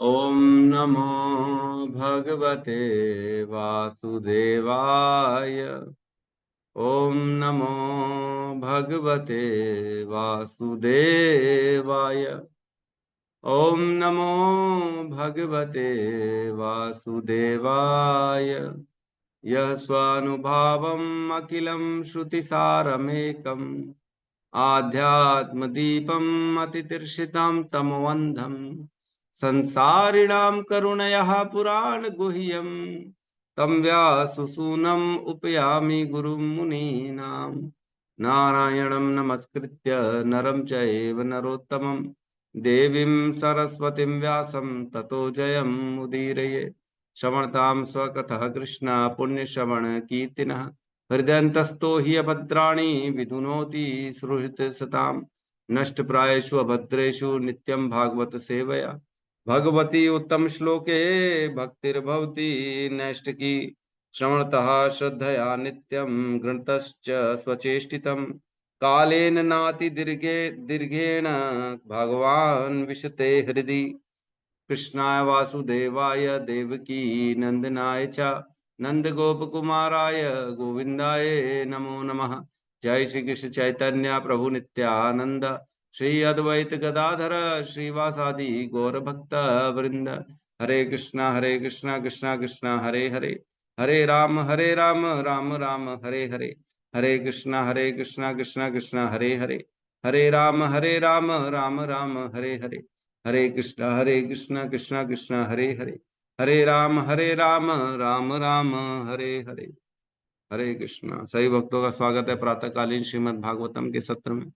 ओम नमो भगवते वासुदेवाय। ओम नमो भगवते वासुदेवाय। ओम नमो भगवते वासुदेवाय। यः स्वानुभावम् अखिलं श्रुतिसारमेकम् आध्यात्मदीपम् अतितीर्षितां तमोऽन्धम् संसारिणां करुणयः पुराणगुह्यम् तं व्याससूनम् उपयामि गुरुं मुनीनाम्। नारायणं नमस्कृत्य नरं चैव नरोत्तमं देवीं सरस्वतीं व्यासं ततो जयमुदीरये। श्रवणतां स्वकथः कृष्ण पुण्यश्रवण कीर्तिनः हृदयन्तस्तो हि अभद्राणि विधुनोति सुहृत् नष्टप्रायेषु अभद्रेषु नित्यं भागवत सेवया भगवती उत्तम श्लोके भक्तिर्भवति नैष्टिकी। श्रवणतः श्रद्धया नित्यं गृणतश्च स्वचेष्टितं कालेन नाति दीर्घेण भगवान् विशते हृदि। कृष्णाय वासुदेवाय देवकी नंदनाय च नंद गोप कुमाराय गोविंदाय नमो नमः। जय श्री कृष्ण चैतन्य प्रभु नित्यानंद श्री अद्वैत गदाधर श्रीवासादि गौर भक्त वृंद। हरे कृष्णा कृष्णा कृष्णा हरे हरे हरे राम राम राम हरे हरे। हरे कृष्णा कृष्णा कृष्णा हरे हरे हरे राम राम हरे हरे। हरे कृष्णा कृष्णा कृष्णा हरे हरे हरे राम राम हरे हरे। हरे कृष्णा। सभी भक्तों का स्वागत है प्रातःकालीन श्रीमद् भागवतम के सत्र में।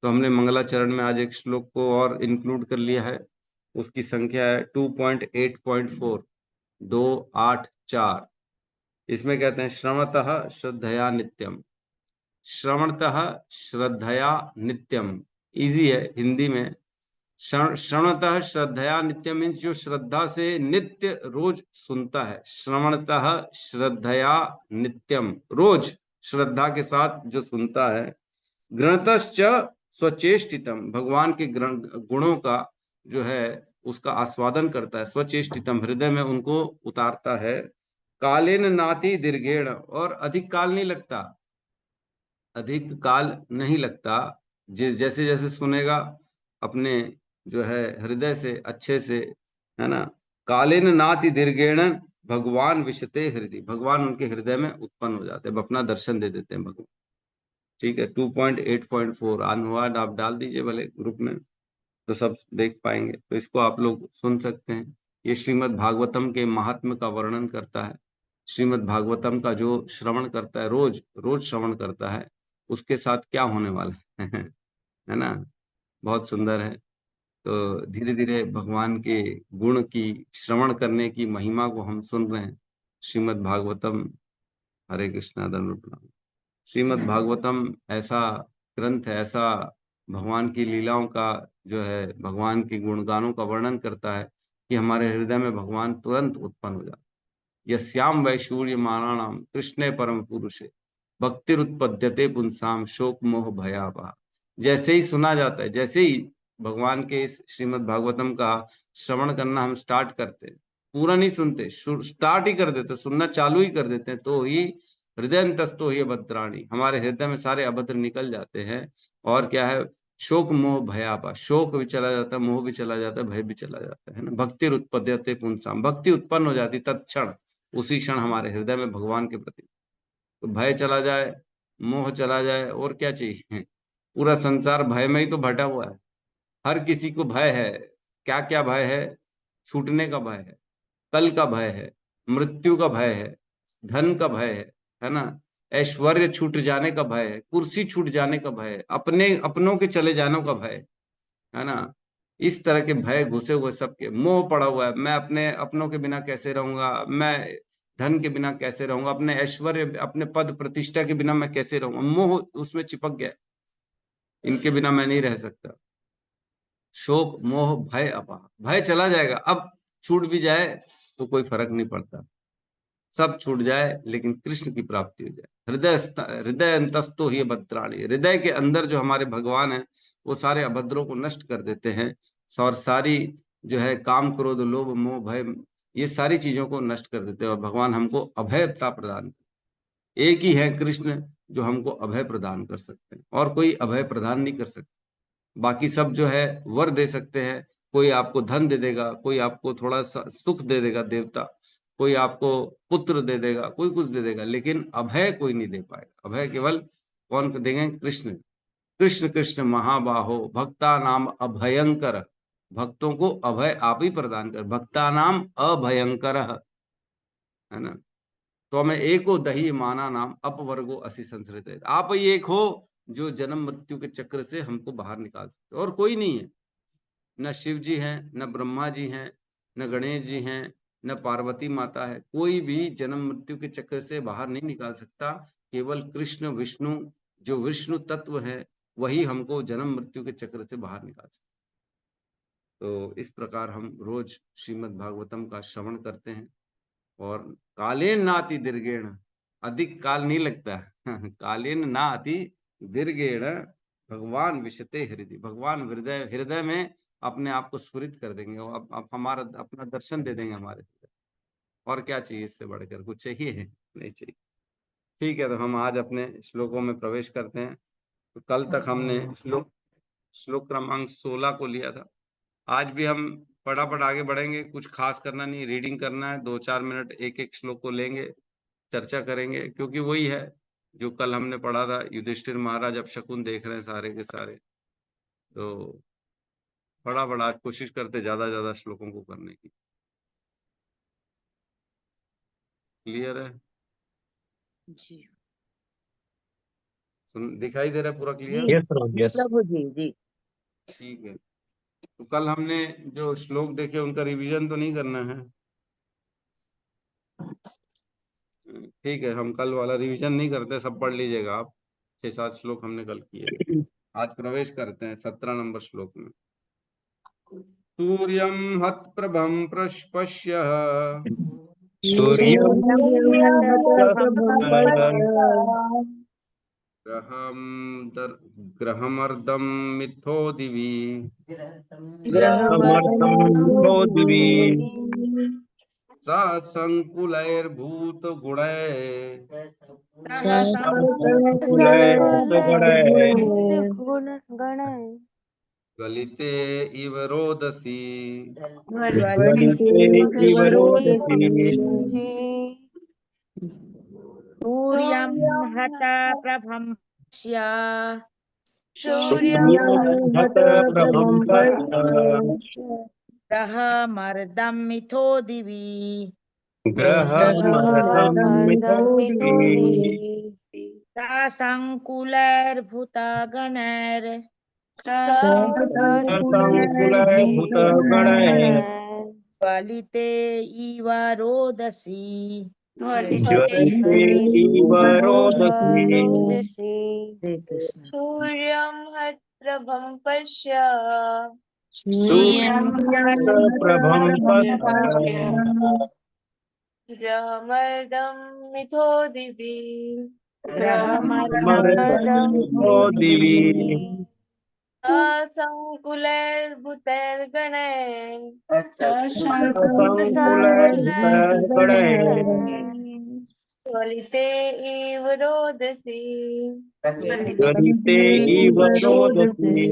तो हमने मंगलाचरण में आज एक श्लोक को और इंक्लूड कर लिया है। उसकी संख्या है 2.8.4 284। इसमें कहते हैं श्रवणतः श्रद्धया नित्यम। श्रवणतः श्रद्धया नित्यम इजी है हिंदी में। श्रवणतः श्रद्धया नित्य मीन्स जो श्रद्धा से नित्य रोज सुनता है। श्रवणतः श्रद्धया नित्यम रोज श्रद्धा के साथ जो सुनता है। गृणतश्च स्वचेष्टितम भगवान के गुणों का जो है उसका आस्वादन करता है। स्वचेष्टितम हृदय में उनको उतारता है। कालेन नाति दीर्घेण और अधिक काल नहीं लगता। अधिक काल नहीं लगता। जैसे जैसे सुनेगा अपने जो है हृदय से अच्छे से, है ना। कालेन नाति दीर्घेण भगवान विशते हृदय भगवान उनके हृदय में उत्पन्न हो जाते हैं, अपना दर्शन दे देते हैं भगवान। ठीक है। 2.8.4 अनुवाद आप डाल दीजिए भले ग्रुप में, तो सब देख पाएंगे। तो इसको आप लोग सुन सकते हैं। ये श्रीमद् भागवतम के महात्म्य का वर्णन करता है। श्रीमद् भागवतम का जो श्रवण करता है, रोज रोज श्रवण करता है, उसके साथ क्या होने वाला है है ना। बहुत सुंदर है। तो धीरे धीरे भगवान के गुण की श्रवण करने की महिमा को हम सुन रहे हैं। श्रीमद् भागवतम। हरे कृष्णा दंड प्रणाम। श्रीमद् भागवतम ऐसा ग्रंथ है, ऐसा भगवान की लीलाओं का जो है भगवान के गुणगानों का वर्णन करता है कि हमारे हृदय में भगवान तुरंत उत्पन्न हो जाता है। यस्याम वैशूर्य माराणाम कृष्णे परम पुरुषे भक्तिरुत्पद्यते पुंसाम शोक मोह भयावह। जैसे ही सुना जाता है, जैसे ही भगवान के इस श्रीमद् भागवतम का श्रवण करना हम स्टार्ट करते हैं, पूरा नहीं सुनते, स्टार्ट ही कर देते, सुनना चालू ही कर देते हैं, तो ही हृदयंतस्तो ही भद्राणी हमारे हृदय में सारे अभद्र निकल जाते हैं। और क्या है, शोक मोह भयापा, शोक भी चला जाता है, मोह भी चला जाता है, भय भी चला जाता है ना। भक्ति उत्पद्यते पुंसाम भक्ति उत्पन्न हो जाती तत्क्षण, उसी क्षण हमारे हृदय में भगवान के प्रति। तो भय चला जाए, मोह चला जाए, और क्या चाहिए। पूरा संसार भय में ही तो भटा हुआ है। हर किसी को भय है। क्या क्या भय है। छूटने का भय है, कल का भय है, मृत्यु का भय है, धन का भय है ना। ऐश्वर्य छूट जाने का भय है, कुर्सी छूट जाने का भय है, अपने अपनों के चले जाने का भय है ना। इस तरह के भय घुसे हुए सबके, मोह पड़ा हुआ है। मैं अपने अपनों के बिना कैसे रहूंगा, मैं धन के बिना कैसे रहूंगा, अपने ऐश्वर्य अपने पद प्रतिष्ठा के बिना मैं कैसे रहूंगा। मोह उसमें चिपक गया, इनके बिना मैं नहीं रह सकता। शोक मोह भय अपाह, भय चला जाएगा। अब छूट भी जाए तो कोई फर्क नहीं पड़ता, सब छूट जाए लेकिन कृष्ण की प्राप्ति हो जाए। हृदय अंतस्तो ही भद्राणी, हृदय के अंदर जो हमारे भगवान है वो सारे अभद्रों को नष्ट कर देते हैं और सारी जो है काम क्रोध लोभ मोह भय, ये सारी चीजों को नष्ट कर देते हैं और भगवान हमको अभयता प्रदान। एक ही है कृष्ण जो हमको अभय प्रदान कर सकते हैं, और कोई अभय प्रदान नहीं कर सकता। बाकी सब जो है वर दे सकते हैं, कोई आपको धन दे देगा, कोई आपको थोड़ा सा सुख दे देगा देवता, कोई आपको पुत्र दे देगा, कोई कुछ दे देगा, लेकिन अभय कोई नहीं दे पाएगा। अभय केवल कौन देंगे? कृष्ण। कृष्ण कृष्ण महाबाहो भक्ता नाम अभयंकर, भक्तों को अभय आप ही प्रदान कर, भक्ता नाम अभयंकर, है ना। तो हमें एको दही माना नाम अपवर्गो असि संसृत है, आप ही एक हो जो जन्म मृत्यु के चक्र से हमको बाहर निकाल सकते, और कोई नहीं है। न शिव जी हैं, न ब्रह्मा जी हैं, न गणेश जी हैं, न पार्वती माता है, कोई भी जन्म मृत्यु के चक्र से बाहर नहीं निकाल सकता। केवल कृष्ण विष्णु, जो विष्णु तत्व है, वही हमको जन्म मृत्यु के चक्र से बाहर निकाल सकता। तो इस प्रकार हम रोज श्रीमद् भागवतम का श्रवण करते हैं, और कालेन नाति दीर्घेण, अधिक काल नहीं लगता कालेन नाति दीर्घेण भगवान विशते हृदय, भगवान हृदय हृदय में अपने आप को स्फुरित कर देंगे, और अब हमारा अपना दर्शन दे देंगे हमारे हृदय। और क्या चाहिए इससे बढ़कर? कुछ चाहिए? नहीं चाहिए। ठीक है, तो हम आज अपने श्लोकों में प्रवेश करते हैं। तो कल तक हमने श्लोक क्रमांक 16 को लिया था। आज भी हम फटाफट आगे बढ़ेंगे, कुछ खास करना नहीं, रीडिंग करना है, 2-4 मिनट एक एक श्लोक को लेंगे, चर्चा करेंगे, क्योंकि वही है जो कल हमने पढ़ा था। युधिष्ठिर महाराज अब शकुन देख रहे हैं सारे के सारे, तो फटाफट आज कोशिश करते ज्यादा श्लोकों को करने की। क्लियर है? जी दिखाई दे रहा है पूरा क्लियर? यस प्रभु यस। प्रभु जी जी। ठीक है, तो कल हमने जो श्लोक देखे उनका रिवीजन तो नहीं करना है? ठीक है, हम कल वाला रिवीजन नहीं करते, सब पढ़ लीजिएगा आप। 6-7 श्लोक हमने कल किए। आज प्रवेश करते हैं 17 नंबर श्लोक में। सूर्यं हतप्रभं पश्य सूर्यं ग्रहमर्दं मिथो दिवि समर्थं मिथो दिवि स संकुलैर्भूत गलिते इव रोदसी गलिते इव रोदसी सूर्यं हता प्रभं पश्य सूर्यं हत प्रभं पश्य ग्रहमर्दं मिथो दिवि ग्रहमर्दं मिथो दिवि संकुलैर्भूतगणैर् संकुलभूतगणैः ज्वलिते इव रोदसी ज्वलते इव रोदसी। हरे कृष्ण। सूर्यं हतप्रभं पश्य सूर्यं हत प्रभं पश्य ग्रहमर्दं मिथो दिवि ग्रहमर्दं मिथो दिवि संकुलैर्भूतैर्गणैः संकुलभूतगणैः ज्वलिते इव रोदसी ज्वलिते इव रोदसी।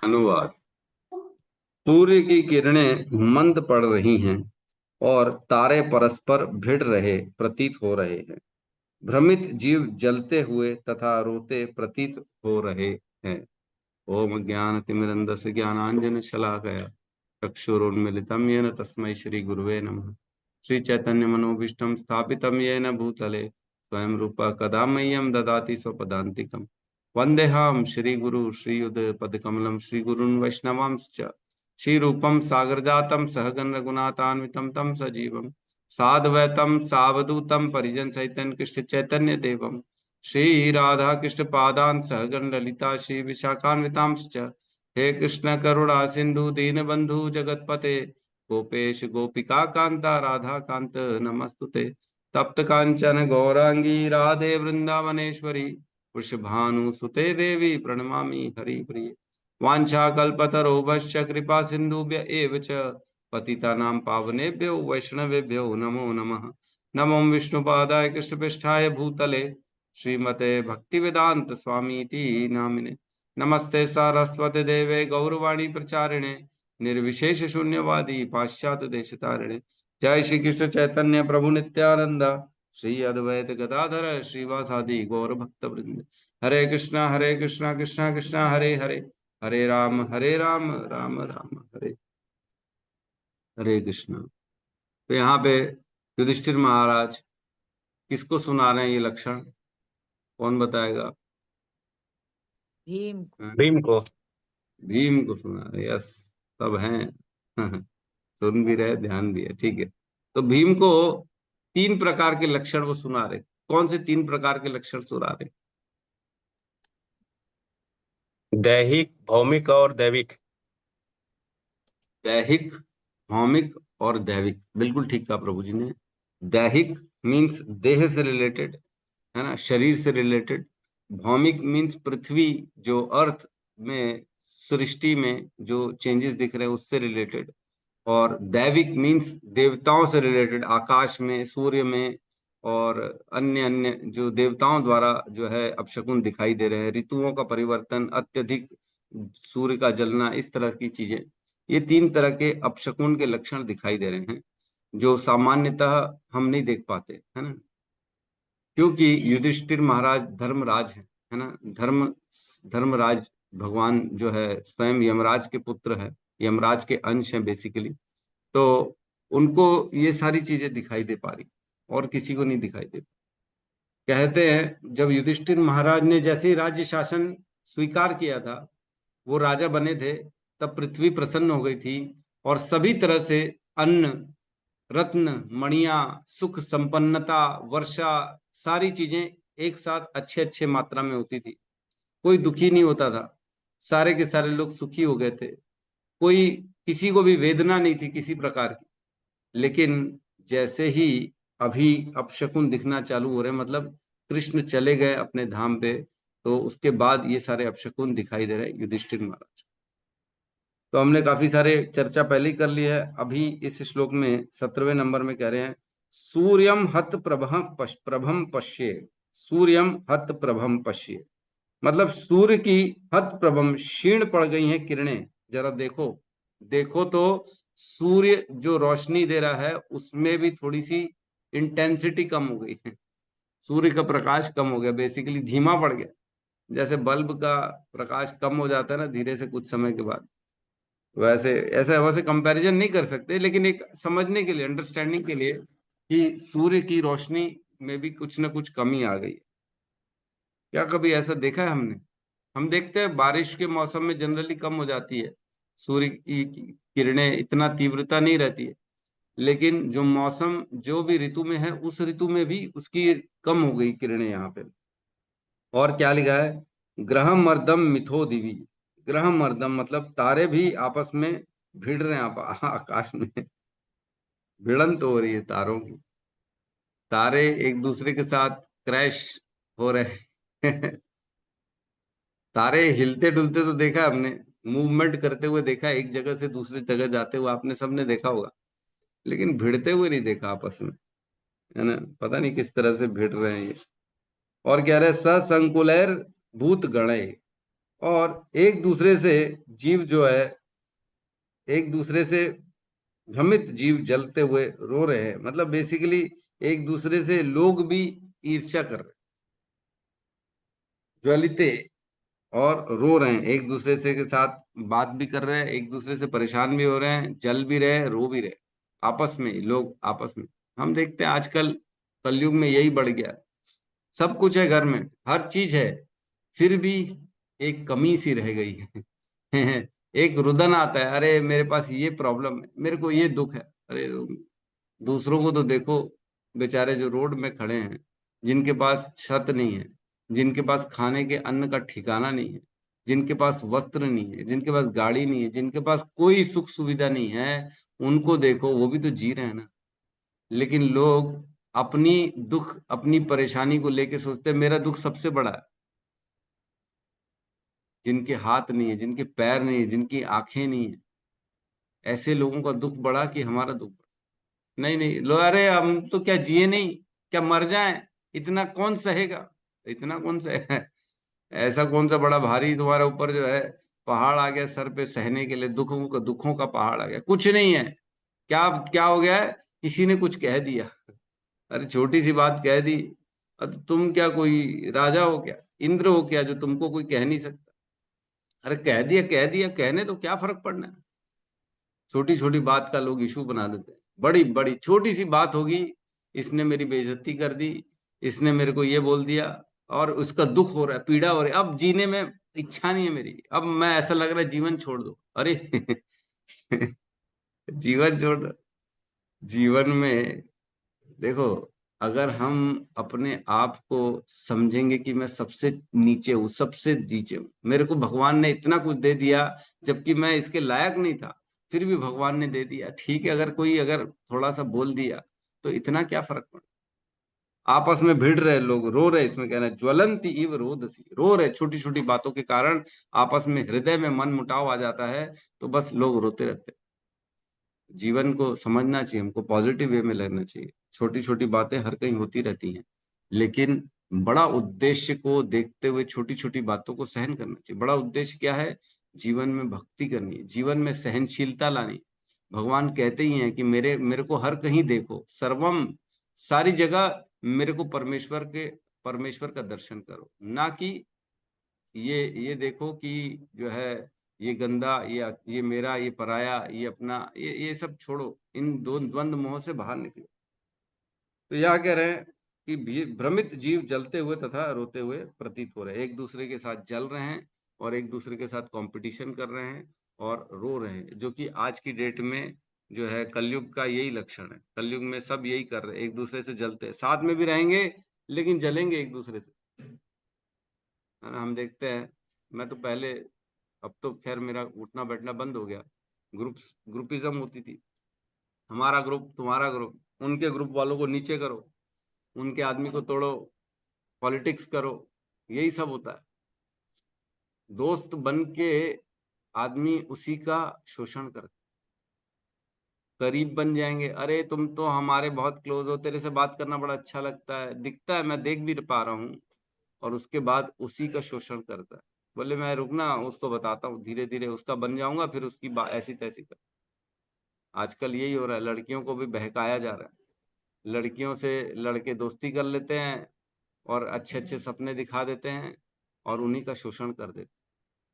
अनुवाद। सूर्य की किरणें मंद पड़ रही हैं और तारे परस्पर भिड़ रहे प्रतीत हो रहे हैं। भ्रमित जीव जलते हुए तथा रोते प्रतीत हो रहे हैं। ओम ज्ञानतिमिरन्धस्य ज्ञानांजन शलाकया चक्षुरुन्मीलितं येन तस्मै श्री गुरुवे नमः। श्री चैतन्य मनोभीष्टं स्थापितं येन भूतले स्वयं रूपः कदा मह्यं ददाति स्वपदान्तिकं। वन्देऽहं श्रीगुरु श्रीयुतपदकमलं श्रीगुरून् वैष्णवांश्च श्रीरूपं सागरजातं सहगण रघुनाथान्वितं तं सजीवं साद्वैतं सावधूतं परिजन सहितं कृष्ण चैतन्य देवं श्री राधा कृष्ण पादान सहगण ललिता श्री विशाखान्वितांश्च हे कृष्ण करुणा सिंधु दीनबंधु जगतपते गोपेश गोपिका कांता राधा कांत नमस्तुते तप्त कांचन गौरांगी राधे वृंदावनेश्वरी वृषभानुसुते देवी प्रणमामि हरि प्रिय। वाञ्छाकल्पतरुभ्यश्च कृपा सिन्धुभ्य एव च पतितानां पावनेभ्यो वैष्णवेभ्यो नमो नमः। नमो विष्णुपादाय कृष्णपृष्ठाय भूतले श्रीमते भक्तिवेदांत स्वामीति नामिने। नमस्ते सारस्वती देवे गौरवाणी प्रचारिणे निर्विशेष शून्यवादी पाश्चात्य देशतारिणे। जय श्री कृष्ण चैतन्य प्रभु नित्यानंद श्री अद्वैत गदाधर श्रीवासादि गौर भक्त वृंद। हरे कृष्णा कृष्णा कृष्णा हरे हरे, हरे राम राम राम हरे हरे कृष्णा। तो यहाँ पे युधिष्ठिर महाराज किसको सुना रहे हैं ये लक्षण, कौन बताएगा? भीम भीम को। भीम को सुना रहे। यस, सब हैं सुन भी रहे, ध्यान भी है, ठीक है। तो भीम को 3 प्रकार के लक्षण वो सुना रहे। कौन से 3 प्रकार के लक्षण सुना रहे? दैहिक, भौमिक और दैविक। दैहिक, भौमिक और दैविक, बिल्कुल ठीक कहा प्रभु जी ने। दैहिक मीन्स देह से रिलेटेड, है ना, शरीर से रिलेटेड। भौमिक मीन्स पृथ्वी, जो अर्थ में, सृष्टि में जो चेंजेस दिख रहे हैं उससे रिलेटेड। और दैविक मीन्स देवताओं से रिलेटेड, आकाश में, सूर्य में और अन्य अन्य जो देवताओं द्वारा जो है अपशकुन दिखाई दे रहे हैं, ऋतुओं का परिवर्तन, अत्यधिक सूर्य का जलना, इस तरह की चीजें। ये 3 तरह के अपशकुन के लक्षण दिखाई दे रहे हैं जो सामान्यतः हम नहीं देख पाते, है ना। क्योंकि युधिष्ठिर महाराज धर्मराज है ना। धर्मराज भगवान जो है स्वयं यमराज के पुत्र है, यमराज के अंश हैं बेसिकली। तो उनको ये सारी चीजें दिखाई दे पा रही, और किसी को नहीं दिखाई दे। कहते हैं जब युधिष्ठिर महाराज ने जैसे ही राज्य शासन स्वीकार किया था, वो राजा बने थे, तब पृथ्वी प्रसन्न हो गई थी और सभी तरह से अन्न, रत्न, मणिया, सुख, संपन्नता, वर्षा, सारी चीजें एक साथ अच्छे अच्छे मात्रा में होती थी। कोई दुखी नहीं होता था, सारे के सारे लोग सुखी हो गए थे। कोई, किसी को भी वेदना नहीं थी किसी प्रकार की। लेकिन जैसे ही अभी अपशकुन दिखना चालू हो रहे, मतलब कृष्ण चले गए अपने धाम पे, तो उसके बाद ये सारे अपशकुन दिखाई दे रहे युधिष्ठिर महाराज। तो हमने काफी सारे चर्चा पहले ही कर ली है। अभी इस श्लोक में 17वें नंबर में कह रहे हैं, सूर्यम हत प्रभम पश्ये। सूर्यम हत प्रभम पश्ये मतलब सूर्य की हत प्रभम, क्षीण पड़ गई हैं किरणें। जरा देखो, देखो तो सूर्य जो रोशनी दे रहा है उसमें भी थोड़ी सी इंटेंसिटी कम हो गई है। सूर्य का प्रकाश कम हो गया, बेसिकली धीमा पड़ गया। जैसे बल्ब का प्रकाश कम हो जाता है ना धीरे से कुछ समय के बाद, वैसे ऐसा वैसे कंपैरिजन नहीं कर सकते, लेकिन एक समझने के लिए, अंडरस्टैंडिंग के लिए, कि सूर्य की रोशनी में भी कुछ ना कुछ कमी आ गई। क्या कभी ऐसा देखा है हमने? हम देखते हैं बारिश के मौसम में जनरली कम हो जाती है सूर्य की किरणें, इतना तीव्रता नहीं रहती है। लेकिन जो मौसम, जो भी ऋतु में है, उस ऋतु में भी उसकी कम हो गई किरणें यहाँ पे। और क्या लिखा है, ग्रह मर्दम मिथो दिवी। ग्रह मर्दम मतलब तारे भी आपस में भिड़ रहे हैं आकाश में। भिड़ंत हो रही है तारों की, तारे एक दूसरे के साथ क्रैश हो रहे हैं। तारे हिलते डुलते तो देखा है हमने, मूवमेंट करते हुए देखा है, एक जगह से दूसरी जगह जाते हुए आपने सबने देखा होगा, लेकिन भिड़ते हुए नहीं देखा आपस में, है ना। पता नहीं किस तरह से भिड़ रहे हैं ये। और कह रहे ससंकुलैर भूत गणय, और एक दूसरे से जीव जो है, एक दूसरे से भ्रमित जीव जलते हुए रो रहे हैं। मतलब बेसिकली एक दूसरे से लोग भी ईर्ष्या कर रहे हैं, ज्वलिते, और रो रहे हैं। एक दूसरे से के साथ बात भी कर रहे हैं, एक दूसरे से परेशान भी हो रहे हैं, जल भी रहे हैं, रो भी रहे हैं, आपस में लोग आपस में। हम देखते हैं आजकल कलयुग में यही बढ़ गया है। सब कुछ है घर में, हर चीज है, फिर भी एक कमी सी रह गई है। एक रुदन आता है, अरे मेरे पास ये प्रॉब्लम है, मेरे को ये दुख है। अरे दूसरों को तो देखो, बेचारे जो रोड में खड़े हैं, जिनके पास छत नहीं है, जिनके पास खाने के अन्न का ठिकाना नहीं है, जिनके पास वस्त्र नहीं है, जिनके पास गाड़ी नहीं है, जिनके पास कोई सुख सुविधा नहीं है, उनको देखो, वो भी तो जी रहे हैं ना। लेकिन लोग अपनी दुख, अपनी परेशानी को लेके सोचते हैं मेरा दुख सबसे बड़ा है। जिनके हाथ नहीं है, जिनके पैर नहीं है, जिनकी आंखें नहीं है, ऐसे लोगों का दुख बढ़ा कि हमारा दुख बढ़ा। नहीं नहीं लो, अरे हम तो क्या जिए नहीं, क्या मर जाएं, इतना कौन सहेगा, इतना कौन सहे ऐसा कौन सा बड़ा भारी तुम्हारे ऊपर जो है पहाड़ आ गया सर पे सहने के लिए, दुखों का पहाड़ आ गया, कुछ नहीं है। क्या क्या हो गया है, किसी ने कुछ कह दिया, अरे छोटी सी बात कह दी, अब तुम क्या कोई राजा हो क्या, इंद्र हो क्या जो तुमको कोई कह नहीं सकता। अरे कह दिया कह दिया, कहने तो क्या फर्क पड़ना है। छोटी छोटी बात का लोग इशू बना देते हैं, बड़ी बड़ी छोटी सी बात होगी, इसने मेरी बेइज्जती कर दी, इसने मेरे को ये बोल दिया, और उसका दुख हो रहा है, पीड़ा हो रही है, अब जीने में इच्छा नहीं है मेरी, अब मैं ऐसा लग रहा है जीवन छोड़ दो। अरे जीवन छोड़ दो। जीवन में देखो, अगर हम अपने आप को समझेंगे कि मैं सबसे नीचे हूँ, सबसे नीचे हूँ, मेरे को भगवान ने इतना कुछ दे दिया जबकि मैं इसके लायक नहीं था, फिर भी भगवान ने दे दिया, ठीक है, अगर कोई अगर थोड़ा सा बोल दिया तो इतना क्या फर्क पड़ा। आपस में भिड़ रहे लोग, रो रहे, इसमें कहना है ज्वलंती इव रोदसी, रो रहे छोटी छोटी बातों के कारण, आपस में हृदय में मन मुटाव आ जाता है, तो बस लोग रोते रहते हैं। जीवन को समझना चाहिए, हमको पॉजिटिव वे में लेना चाहिए। छोटी छोटी बातें हर कहीं होती रहती हैं, लेकिन बड़ा उद्देश्य को देखते हुए छोटी छोटी बातों को सहन करना चाहिए। बड़ा उद्देश्य क्या है, जीवन में भक्ति करनी है, जीवन में सहनशीलता लानी। भगवान कहते ही हैं कि मेरे मेरे को हर कहीं देखो, सर्वम, सारी जगह मेरे को परमेश्वर का दर्शन करो, ना कि ये देखो कि जो है ये गंदा, ये मेरा, ये पराया, ये अपना, ये सब छोड़ो, इन दो द्वंद मोह से बाहर निकलो। तो यह कह रहे हैं कि भ्रमित जीव जलते हुए तथा रोते हुए प्रतीत हो रहे हैं, एक दूसरे के साथ जल रहे हैं और एक दूसरे के साथ कंपटीशन कर रहे हैं और रो रहे हैं, जो कि आज की डेट में जो है कलयुग का यही लक्षण है। कलयुग में सब यही कर रहे हैं, एक दूसरे से जलते हैं, साथ में भी रहेंगे लेकिन जलेंगे एक दूसरे से, है ना। हम देखते हैं, मैं तो पहले, अब तो खैर मेरा उठना बैठना बंद हो गया, ग्रुपिज्म होती थी, हमारा ग्रुप तुम्हारा ग्रुप, उनके ग्रुप वालों को नीचे करो, उनके आदमी को तोड़ो, पॉलिटिक्स करो, यही सब होता है। दोस्त बन के आदमी उसी का शोषण करता, करीब बन जाएंगे, अरे तुम तो हमारे बहुत क्लोज हो, तेरे से बात करना बड़ा अच्छा लगता है, दिखता है, मैं देख भी पा रहा हूँ, और उसके बाद उसी का शोषण करता है। बोले मैं रुकना, उसको बताता हूँ, धीरे धीरे उसका बन जाऊंगा, फिर उसकी ऐसी तैसी कर। आजकल यही हो रहा है, लड़कियों को भी बहकाया जा रहा है, लड़कियों से लड़के दोस्ती कर लेते हैं और अच्छे अच्छे सपने दिखा देते हैं और उन्हीं का शोषण कर देते,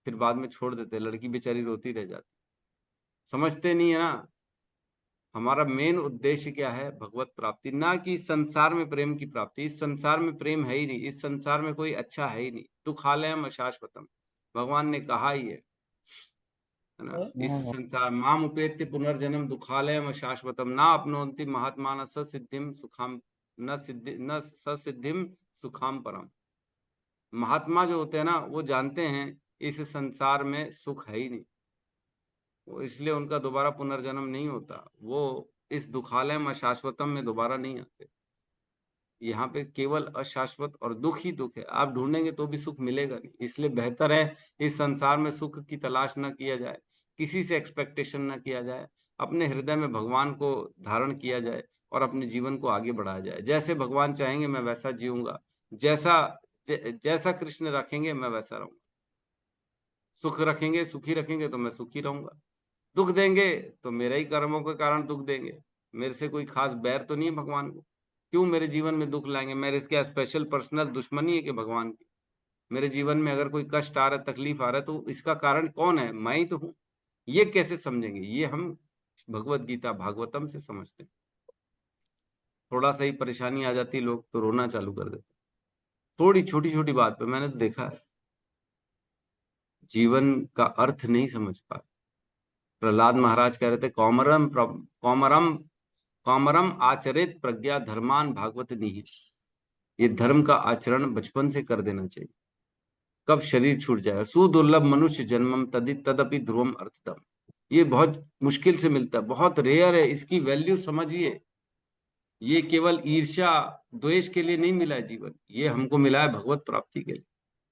फिर बाद में छोड़ देते, लड़की बेचारी रोती रह जाती। समझते नहीं है ना, हमारा मेन उद्देश्य क्या है, भगवत प्राप्ति, ना कि संसार में प्रेम की प्राप्ति। इस संसार में प्रेम है ही नहीं, इस संसार में कोई अच्छा है ही नहीं, दुखालयम अशाश्वतम, भगवान ने कहा ही है ना। इस संसार माम उपेत्य पुनर्जन्म दुखालयम अशाश्वतम ना अपनोति महात्मा सिद्धिम सुखाम, न सिद्धिम सुखाम परम। महात्मा जो होते हैं ना, वो जानते हैं इस संसार में सुख है ही नहीं, वो इसलिए उनका दोबारा पुनर्जन्म नहीं होता, वो इस दुखालय में अशाश्वतम में दोबारा नहीं आते। यहाँ पे केवल अशाश्वत और दुख ही दुख है, आप ढूंढेंगे तो भी सुख मिलेगा नहीं। इसलिए बेहतर है इस संसार में सुख की तलाश न किया जाए, किसी से एक्सपेक्टेशन न किया जाए, अपने हृदय में भगवान को धारण किया जाए और अपने जीवन को आगे बढ़ाया जाए। जैसे भगवान चाहेंगे मैं वैसा जीऊंगा, जैसा कृष्ण रखेंगे मैं वैसा रहूंगा। सुख रखेंगे, सुखी रखेंगे तो मैं सुखी रहूंगा, दुख देंगे तो मेरे ही कर्मों के कारण दुख देंगे, मेरे से कोई खास बैर तो नहीं है भगवान को, क्यों मेरे जीवन में दुख लाएंगे, मेरे इसके स्पेशल पर्सनल दुश्मनी है कि भगवान की। मेरे जीवन में अगर कोई कष्ट आ रहा है, तकलीफ आ रहा है, तो इसका कारण कौन है, मैं ही तो हूँ। ये कैसे समझेंगे, ये हम भगवत गीता भागवतम से समझते हैं। थोड़ा सा ही परेशानी आ जाती, लोग तो रोना चालू कर देते, थोड़ी छोटी छोटी बात पे। मैंने तो देखा है, जीवन का अर्थ नहीं समझ पा। प्रहलाद महाराज कह रहे थे कौमरम कौमरम आचरित प्रज्ञा धर्मान भागवत निहित, ये धर्म का आचरण बचपन से कर देना चाहिए, कब शरीर छूट जाएगा। सुदुर्लभ मनुष्य जन्मम तदपि ध्रुवम अर्थतम, ये बहुत मुश्किल से मिलता है, बहुत रेयर है, इसकी वैल्यू समझिए। ये केवल ईर्ष्या द्वेष के लिए नहीं मिला है जीवन, ये हमको मिला है भगवत प्राप्ति के लिए,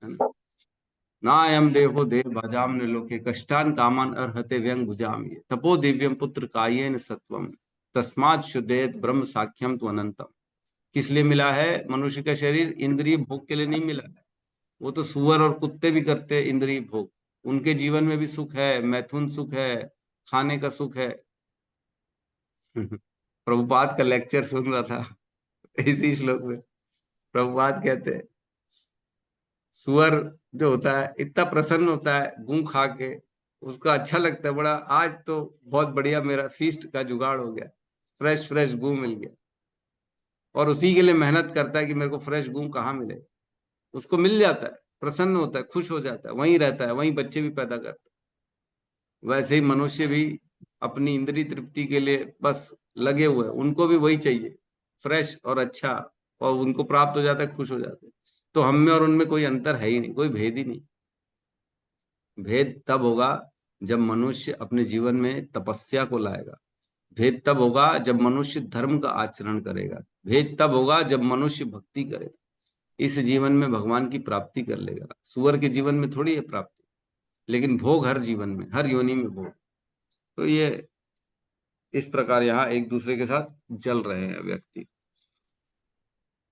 है ना। नायम देहो देव भजाम ने लोके कष्टान कामान अर्हते व्यंग भुजाम ये तपो दिव्यम पुत्र कायेन सत्वम तस्मात् शुद्धेत ब्रह्म साख्यम तो अनंतम। किस लिए मिला है मनुष्य का शरीर? इंद्रिय भोग के लिए नहीं मिला है। वो तो सुअर और कुत्ते भी करते हैं इंद्रिय भोग, उनके जीवन में भी सुख है, मैथुन सुख है, खाने का सुख है। प्रभुपाद का लेक्चर सुन रहा था इसी श्लोक में। प्रभुपाद कहते हैं सुअर जो होता है इतना प्रसन्न होता है गूं खा के, उसका अच्छा लगता है बड़ा, आज तो बहुत बढ़िया मेरा फीस्ट का जुगाड़ हो गया, फ्रेश फ्रेश गूं मिल गया, और उसी के लिए मेहनत करता है कि मेरे को फ्रेश गूं कहाँ मिले। उसको मिल जाता है, प्रसन्न होता है, खुश हो जाता है, वहीं रहता है, वहीं बच्चे भी पैदा करता है। वैसे ही मनुष्य भी अपनी इंद्रिय तृप्ति के लिए बस लगे हुए हैं, उनको भी वही चाहिए, फ्रेश और अच्छा, और उनको प्राप्त हो जाता है, खुश हो जाते हैं। तो हम में और उनमें कोई अंतर है ही नहीं, कोई भेद ही नहीं। भेद तब होगा जब मनुष्य अपने जीवन में तपस्या को लाएगा। भेद तब होगा जब मनुष्य धर्म का आचरण करेगा। भेद तब होगा जब मनुष्य भक्ति करेगा, इस जीवन में भगवान की प्राप्ति कर लेगा। सुअर के जीवन में थोड़ी है प्राप्ति, लेकिन भोग हर जीवन में, हर योनि में भोग। तो ये इस प्रकार यहाँ एक दूसरे के साथ जल रहे हैं व्यक्ति।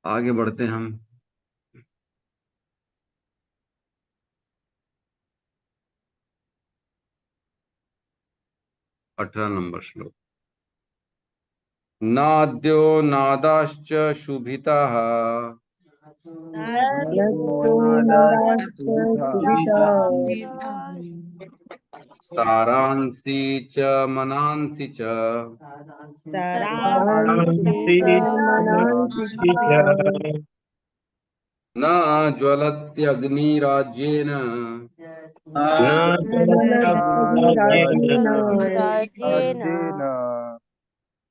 आगे बढ़ते हैं हम। अठारह नंबर श्लोक। नाद्यो नादाश्च शुभिताः सारांसी च मनांसी च न ज्वलत्यग्निराज्येन राजेन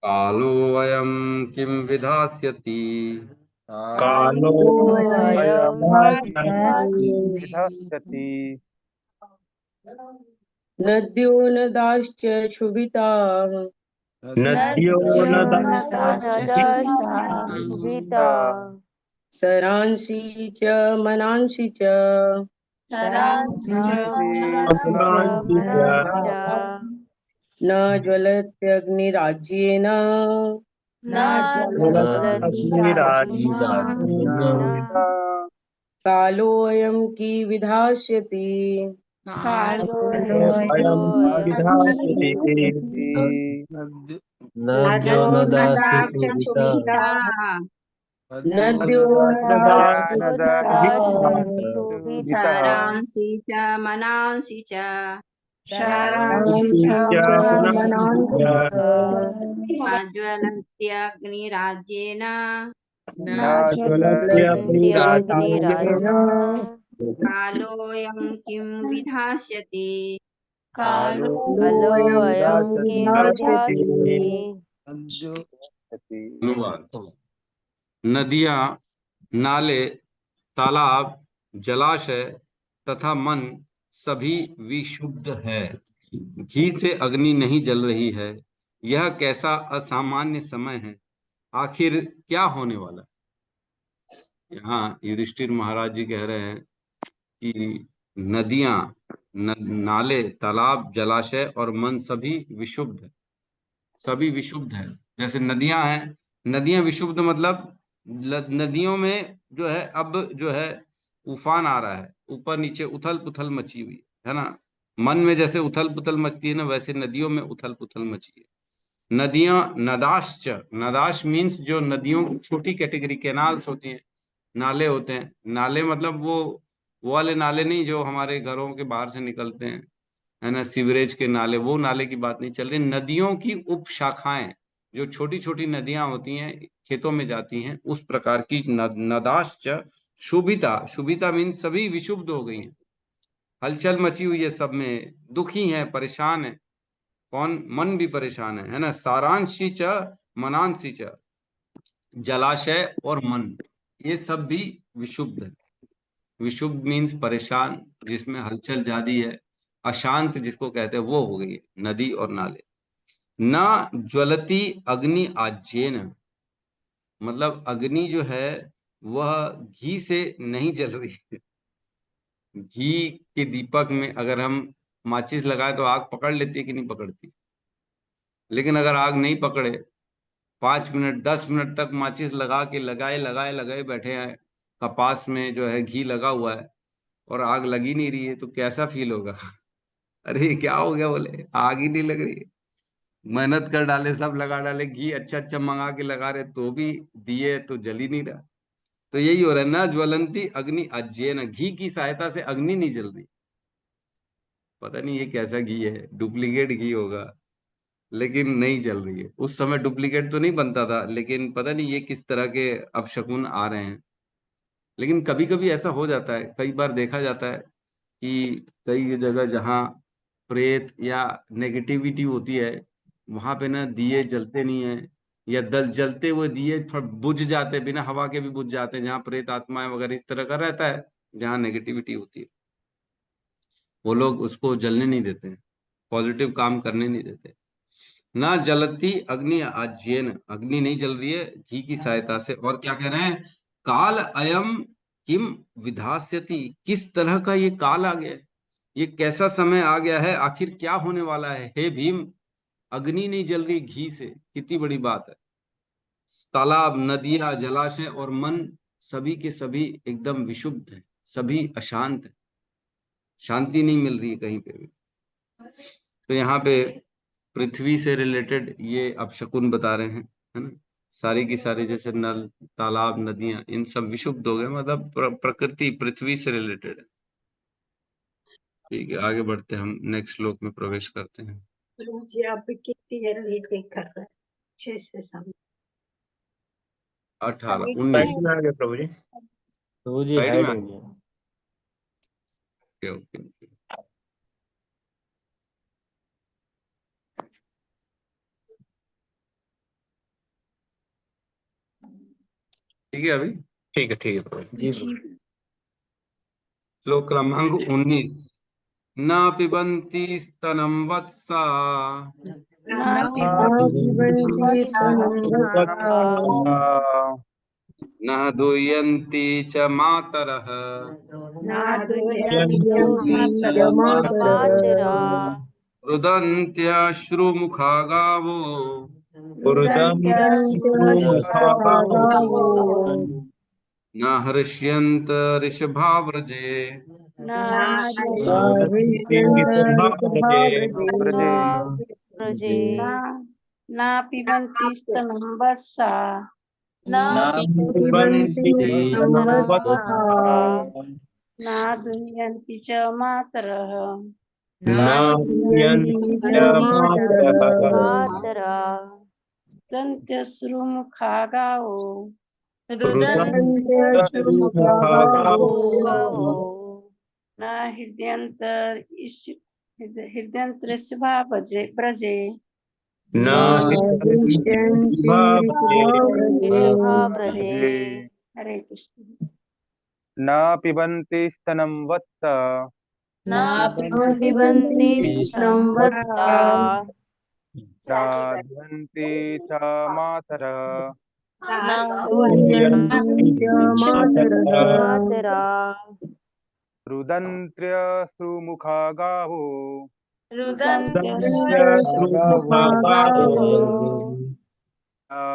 कालोऽयं किं विधास्यति। कालो अयं विधास्यति। नद्यो नदाश्च क्षुभिताः नद्यो नदाश्चिता सरांसि च मनांसि च न ज्वलत्यग्निराज्येन कालोऽयं कि विधास्यति। नद्यो नदाश्च क्षुभिताः नद्यो सारांसि च मनांसि च ज्वलन्त्यग्निराज्येन कालोऽयं किं विधास्यति। नदियां, नाले, तालाब, जलाशय तथा मन सभी विशुद्ध है। घी से अग्नि नहीं जल रही है। यह कैसा असामान्य समय है, आखिर क्या होने वाला। यहाँ युधिष्ठिर महाराज जी कह रहे हैं कि नदियां, नाले, तालाब, जलाशय और मन सभी विशुद्ध है। सभी विशुद्ध है। जैसे नदियां हैं, नदियां विशुद्ध मतलब नदियों में जो है अब जो है उफान आ रहा है, ऊपर नीचे उथल पुथल मची हुई है ना। मन में जैसे उथल पुथल मचती है ना, वैसे नदियों में उथल पुथल मची है। नदियां नदाश्च, नदाश मीन्स जो नदियों की छोटी कैटेगरी, कैनाल्स होती हैं, नाले होते हैं। नाले मतलब वो वाले नाले नहीं जो हमारे घरों के बाहर से निकलते हैं, है ना, सीवरेज के नाले, वो नाले की बात नहीं चल रही। नदियों की उपशाखाएं, जो छोटी छोटी नदियां होती हैं, खेतों में जाती हैं, उस प्रकार की नदाश्च शुभिता। शुभिता मीन्स सभी विशुद्ध हो गई हैं, हलचल मची हुई है, सब में दुखी हैं, परेशान है। कौन? मन भी परेशान है ना। सारांशी च मनांशी च, जलाशय और मन ये सब भी विशुद्ध है। विशुद्ध मीन्स परेशान, जिसमें हलचल ज्यादा है। अशांत जिसको कहते हैं वो हो गई नदी और नाले। न ज्वलती अग्नि आज्येन, मतलब अग्नि जो है वह घी से नहीं जल रही है। घी के दीपक में अगर हम माचिस लगाए तो आग पकड़ लेती है कि नहीं पकड़ती? लेकिन अगर आग नहीं पकड़े, 5 मिनट 10 मिनट तक माचिस लगा के लगाए लगाए लगाए बैठे हैं, कपास में जो है घी लगा हुआ है और आग लगी नहीं रही है, तो कैसा फील होगा? अरे ये क्या हो गया, बोले आग ही नहीं लग रही है। मेहनत कर डाले, सब लगा डाले, घी अच्छा अच्छा मंगा के लगा रहे, तो भी दिए तो जल ही नहीं रहा। तो यही हो रहा है ना, ज्वलंती अग्नि अज्येन, घी की सहायता से अग्नि नहीं जल रही। पता नहीं ये कैसा घी है, डुप्लीकेट घी होगा, लेकिन नहीं जल रही है। उस समय डुप्लीकेट तो नहीं बनता था, लेकिन पता नहीं ये किस तरह के अपशकुन आ रहे हैं। लेकिन कभी कभी ऐसा हो जाता है, कई बार देखा जाता है कि कई जगह जहाँ प्रेत या नेगेटिविटी होती है, वहां पे ना दिए जलते नहीं है, या दल जलते हुए दिए थोड़ा बुझ जाते, बिना हवा के भी बुझ जाते हैं, जहाँ प्रेत आत्माएं वगैरह इस तरह का रहता है, जहाँ नेगेटिविटी होती है, वो लोग उसको जलने नहीं देते हैं, पॉजिटिव काम करने नहीं देते। ना जलती अग्नि आज्येन, अग्नि नहीं जल रही है घी की सहायता से। और क्या कह रहे हैं, काल अयम किम विधास्यति, किस तरह का ये काल आ गया है, ये कैसा समय आ गया है, आखिर क्या होने वाला है। हे भीम, अग्नि नहीं जल रही घी से, कितनी बड़ी बात है। तालाब, नदियां, जलाशय और मन सभी के सभी एकदम विशुद्ध है, सभी अशांत है, शांति नहीं मिल रही है कहीं पे भी। तो यहाँ पे पृथ्वी से रिलेटेड ये अपशकुन बता रहे हैं, है ना। सारी की सारी जैसे नल, तालाब, नदियां, इन सब विशुद्ध हो गए, मतलब प्रकृति पृथ्वी से रिलेटेड है। ठीक है, आगे बढ़ते हैं, हम नेक्स्ट श्लोक में प्रवेश करते हैं। मुझे आप कितनी जल्दी देखा है, 6 से 7 18 साइड 19 में आ गया प्रभु जी। प्रभु जी साइड हाइड में हो गया। Okay okay okay. ठीक है, अभी ठीक है प्रभु जी जी। प्रभु। श्लोक क्रमांक 19। न पिबन्ति स्तनं वत्सा, ना पिबन्ति स्तनं वत्सा, न दूयन्ति च मातरः, यन्ति च मातरः, रुदन्त्यश्रुमुखा गावो, रुदन्त्यश्रुमुखा गावो, न हृष्यन्त ऋषभाव्रजे। हृष्यन्त ऋषभाव्रजे। प्रजे ना पिबन्ति स्तनं वत्सा, पिबन्ति स्तनं वत्सा, ना दुह्यन्ति च मातरः, नाह्यन्ति च मातरः, मातरा दन्त्यश्रुमुखा गावो, रुदन्त्यश्रुमुखा गावो, न हृदयन्तरिषभाव्रजे व्रजे। न हृष्यन्ति ऋषभाव्रजे। प्रजे हरे कृष्ण। न पिबन्ति स्तनं वत्स, पिबन्ति स्तनं वत्सा, राधन्ति च मातरः, नाह्यन्ति च मातरः, मातरा रुदन्त्यश्रुमुखा गावो, रुदन्त्यश्रुमुखा गावो,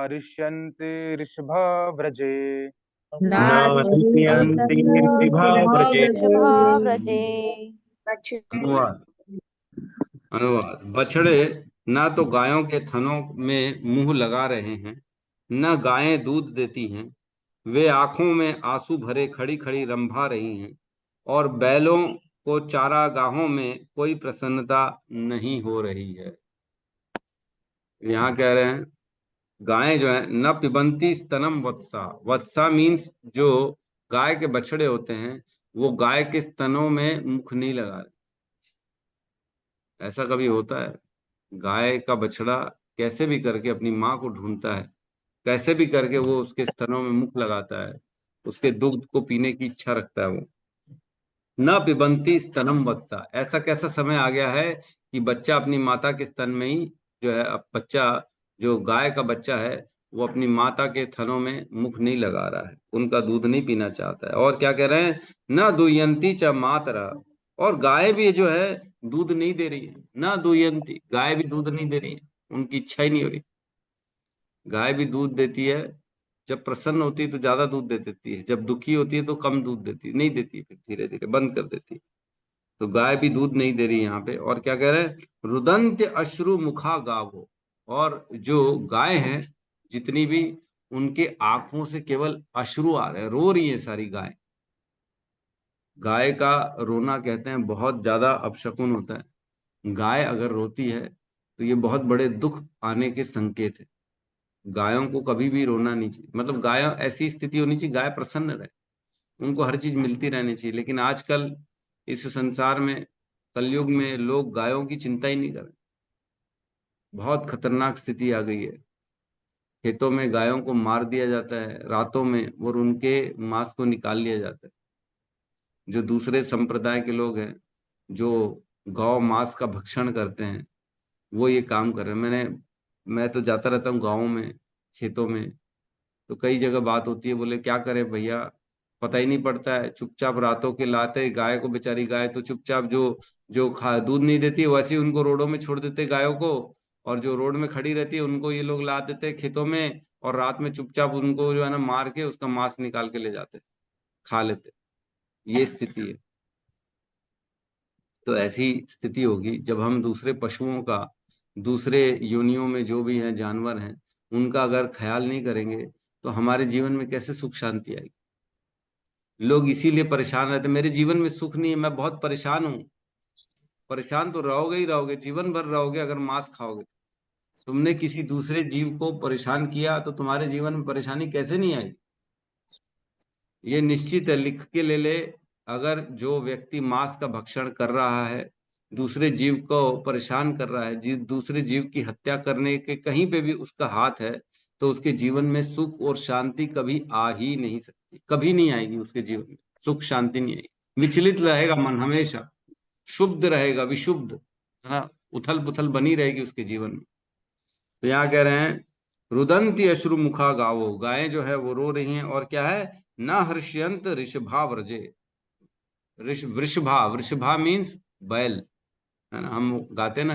हृष्यन्ति ऋषभव्रजे। नाह्यन्ति ऋषभाव्रजे। वृषभाव्रजे। अनुवाद। अनुवाद। बछड़े ना तो गायों के थनों में मुंह लगा रहे हैं, न गायें दूध देती हैं, वे आंखों में आंसू भरे खड़ी खड़ी रंभा रही हैं, और बैलों को चारागाहों में कोई प्रसन्नता नहीं हो रही है। यहाँ कह रहे हैं गायें जो है, न पिबंती स्तनम वत्सा, वत्सा मीन्स जो गाय के बछड़े होते हैं, वो गाय के स्तनों में मुख नहीं लगा रहे। ऐसा कभी होता है? गाय का बछड़ा कैसे भी करके अपनी माँ को ढूंढता है, कैसे भी करके वो उसके स्तनों में मुख लगाता है, उसके दुग्ध को पीने की इच्छा रखता है वो। न पिबंती स्तनम वत्सा, ऐसा कैसा समय आ गया है कि बच्चा अपनी माता के स्तन में ही जो है, अब बच्चा जो गाय का बच्चा है वो अपनी माता के थनों में मुख नहीं लगा रहा है, उनका दूध नहीं पीना चाहता है। और क्या कह रहे हैं, न दुयंती च मातरा, और गाय भी जो है दूध नहीं दे रही है। न दुयंती, गाय भी दूध नहीं दे रही है, उनकी इच्छा ही नहीं हो रही। गाय भी दूध देती है, जब प्रसन्न होती है तो ज्यादा दूध दे देती है, जब दुखी होती है तो कम दूध देती नहीं देती है, फिर धीरे धीरे बंद कर देती है। तो गाय भी दूध नहीं दे रही यहाँ पे। और क्या कह रहे हैं, रुदंत अश्रु मुखा गावो, और जो गाय है जितनी भी, उनके आंखों से केवल अश्रु आ रहे हैं, रो रही है सारी गाय। गाय का रोना कहते हैं बहुत ज्यादा अपशकुन होता है। गाय अगर रोती है तो ये बहुत बड़े दुख आने के संकेत है। गायों को कभी भी रोना नहीं चाहिए, मतलब गाय ऐसी स्थिति होनी चाहिए, गाय प्रसन्न रहे, उनको हर चीज मिलती रहनी चाहिए। लेकिन आजकल इस संसार में, कलयुग में, लोग गायों की चिंता ही नहीं कर रहे। बहुत खतरनाक स्थिति आ गई है। खेतों में गायों को मार दिया जाता है रातों में, और उनके मांस को निकाल लिया जाता है। जो दूसरे संप्रदाय के लोग हैं, जो गौ मांस का भक्षण करते हैं, वो ये काम कर रहे हैं। मैं तो जाता रहता हूँ गाँव में, खेतों में, तो कई जगह बात होती है, बोले क्या करे भैया, पता ही नहीं पड़ता है, चुपचाप रातों के लाते गाय को, बेचारी गाय तो चुपचाप जो जो खा दूध नहीं देती है वैसे ही उनको रोडों में छोड़ देते गायों को, और जो रोड में खड़ी रहती है उनको ये लोग ला देते हैं खेतों में, और रात में चुपचाप उनको जो है ना मार के उसका मांस निकाल के ले जाते, खा लेते। ये स्थिति है। तो ऐसी स्थिति होगी जब हम दूसरे पशुओं का, दूसरे योनियों में जो भी हैं जानवर हैं, उनका अगर ख्याल नहीं करेंगे तो हमारे जीवन में कैसे सुख शांति आएगी। लोग इसीलिए परेशान रहते, मेरे जीवन में सुख नहीं है, मैं बहुत परेशान हूँ। परेशान तो रहोगे ही रहोगे, जीवन भर रहोगे अगर मांस खाओगे। तुमने किसी दूसरे जीव को परेशान किया तो तुम्हारे जीवन में परेशानी कैसे नहीं आई। ये निश्चित है, लिख के ले ले। अगर जो व्यक्ति मांस का भक्षण कर रहा है, दूसरे जीव को परेशान कर रहा है, दूसरे जीव की हत्या करने के कहीं पे भी उसका हाथ है, तो उसके जीवन में सुख और शांति कभी आ ही नहीं सकती, कभी नहीं आएगी उसके जीवन में, सुख शांति नहीं आएगी। विचलित रहेगा मन हमेशा, शुद्ध रहेगा, विशुद्ध है ना, उथल पुथल बनी रहेगी उसके जीवन में। तो यहाँ कह रहे हैं, रुदंती अश्रु मुखा गावो, गायें जो है वो रो रही हैं। और क्या है, न हर्ष्यंत ऋषभा व्रजे, वृषभा, वृषभा मीन्स बैल, है ना। हम गाते ना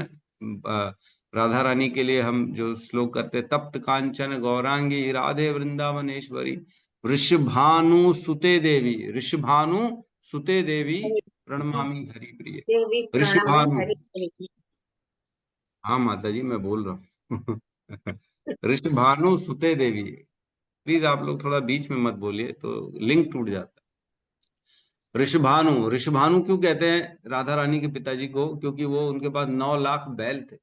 राधा रानी के लिए, हम जो श्लोक करते, तप्त कांचन गौरांगी राधे वृंदावनेश्वरी वृषभानु सुते देवी, ऋषभानु सुते देवी प्रणमामि हरि प्रिय। देवी प्रणामी ऋषभानु, हरि प्रिय। हाँ माता जी मैं बोल रहा हूँ ऋषभानु सुते देवी। प्लीज आप लोग थोड़ा बीच में मत बोलिए, तो लिंक टूट जाता है। ऋषभानु, ऋषभानु क्यों कहते हैं राधा रानी के पिताजी को, क्योंकि वो उनके पास 9 लाख बैल थे।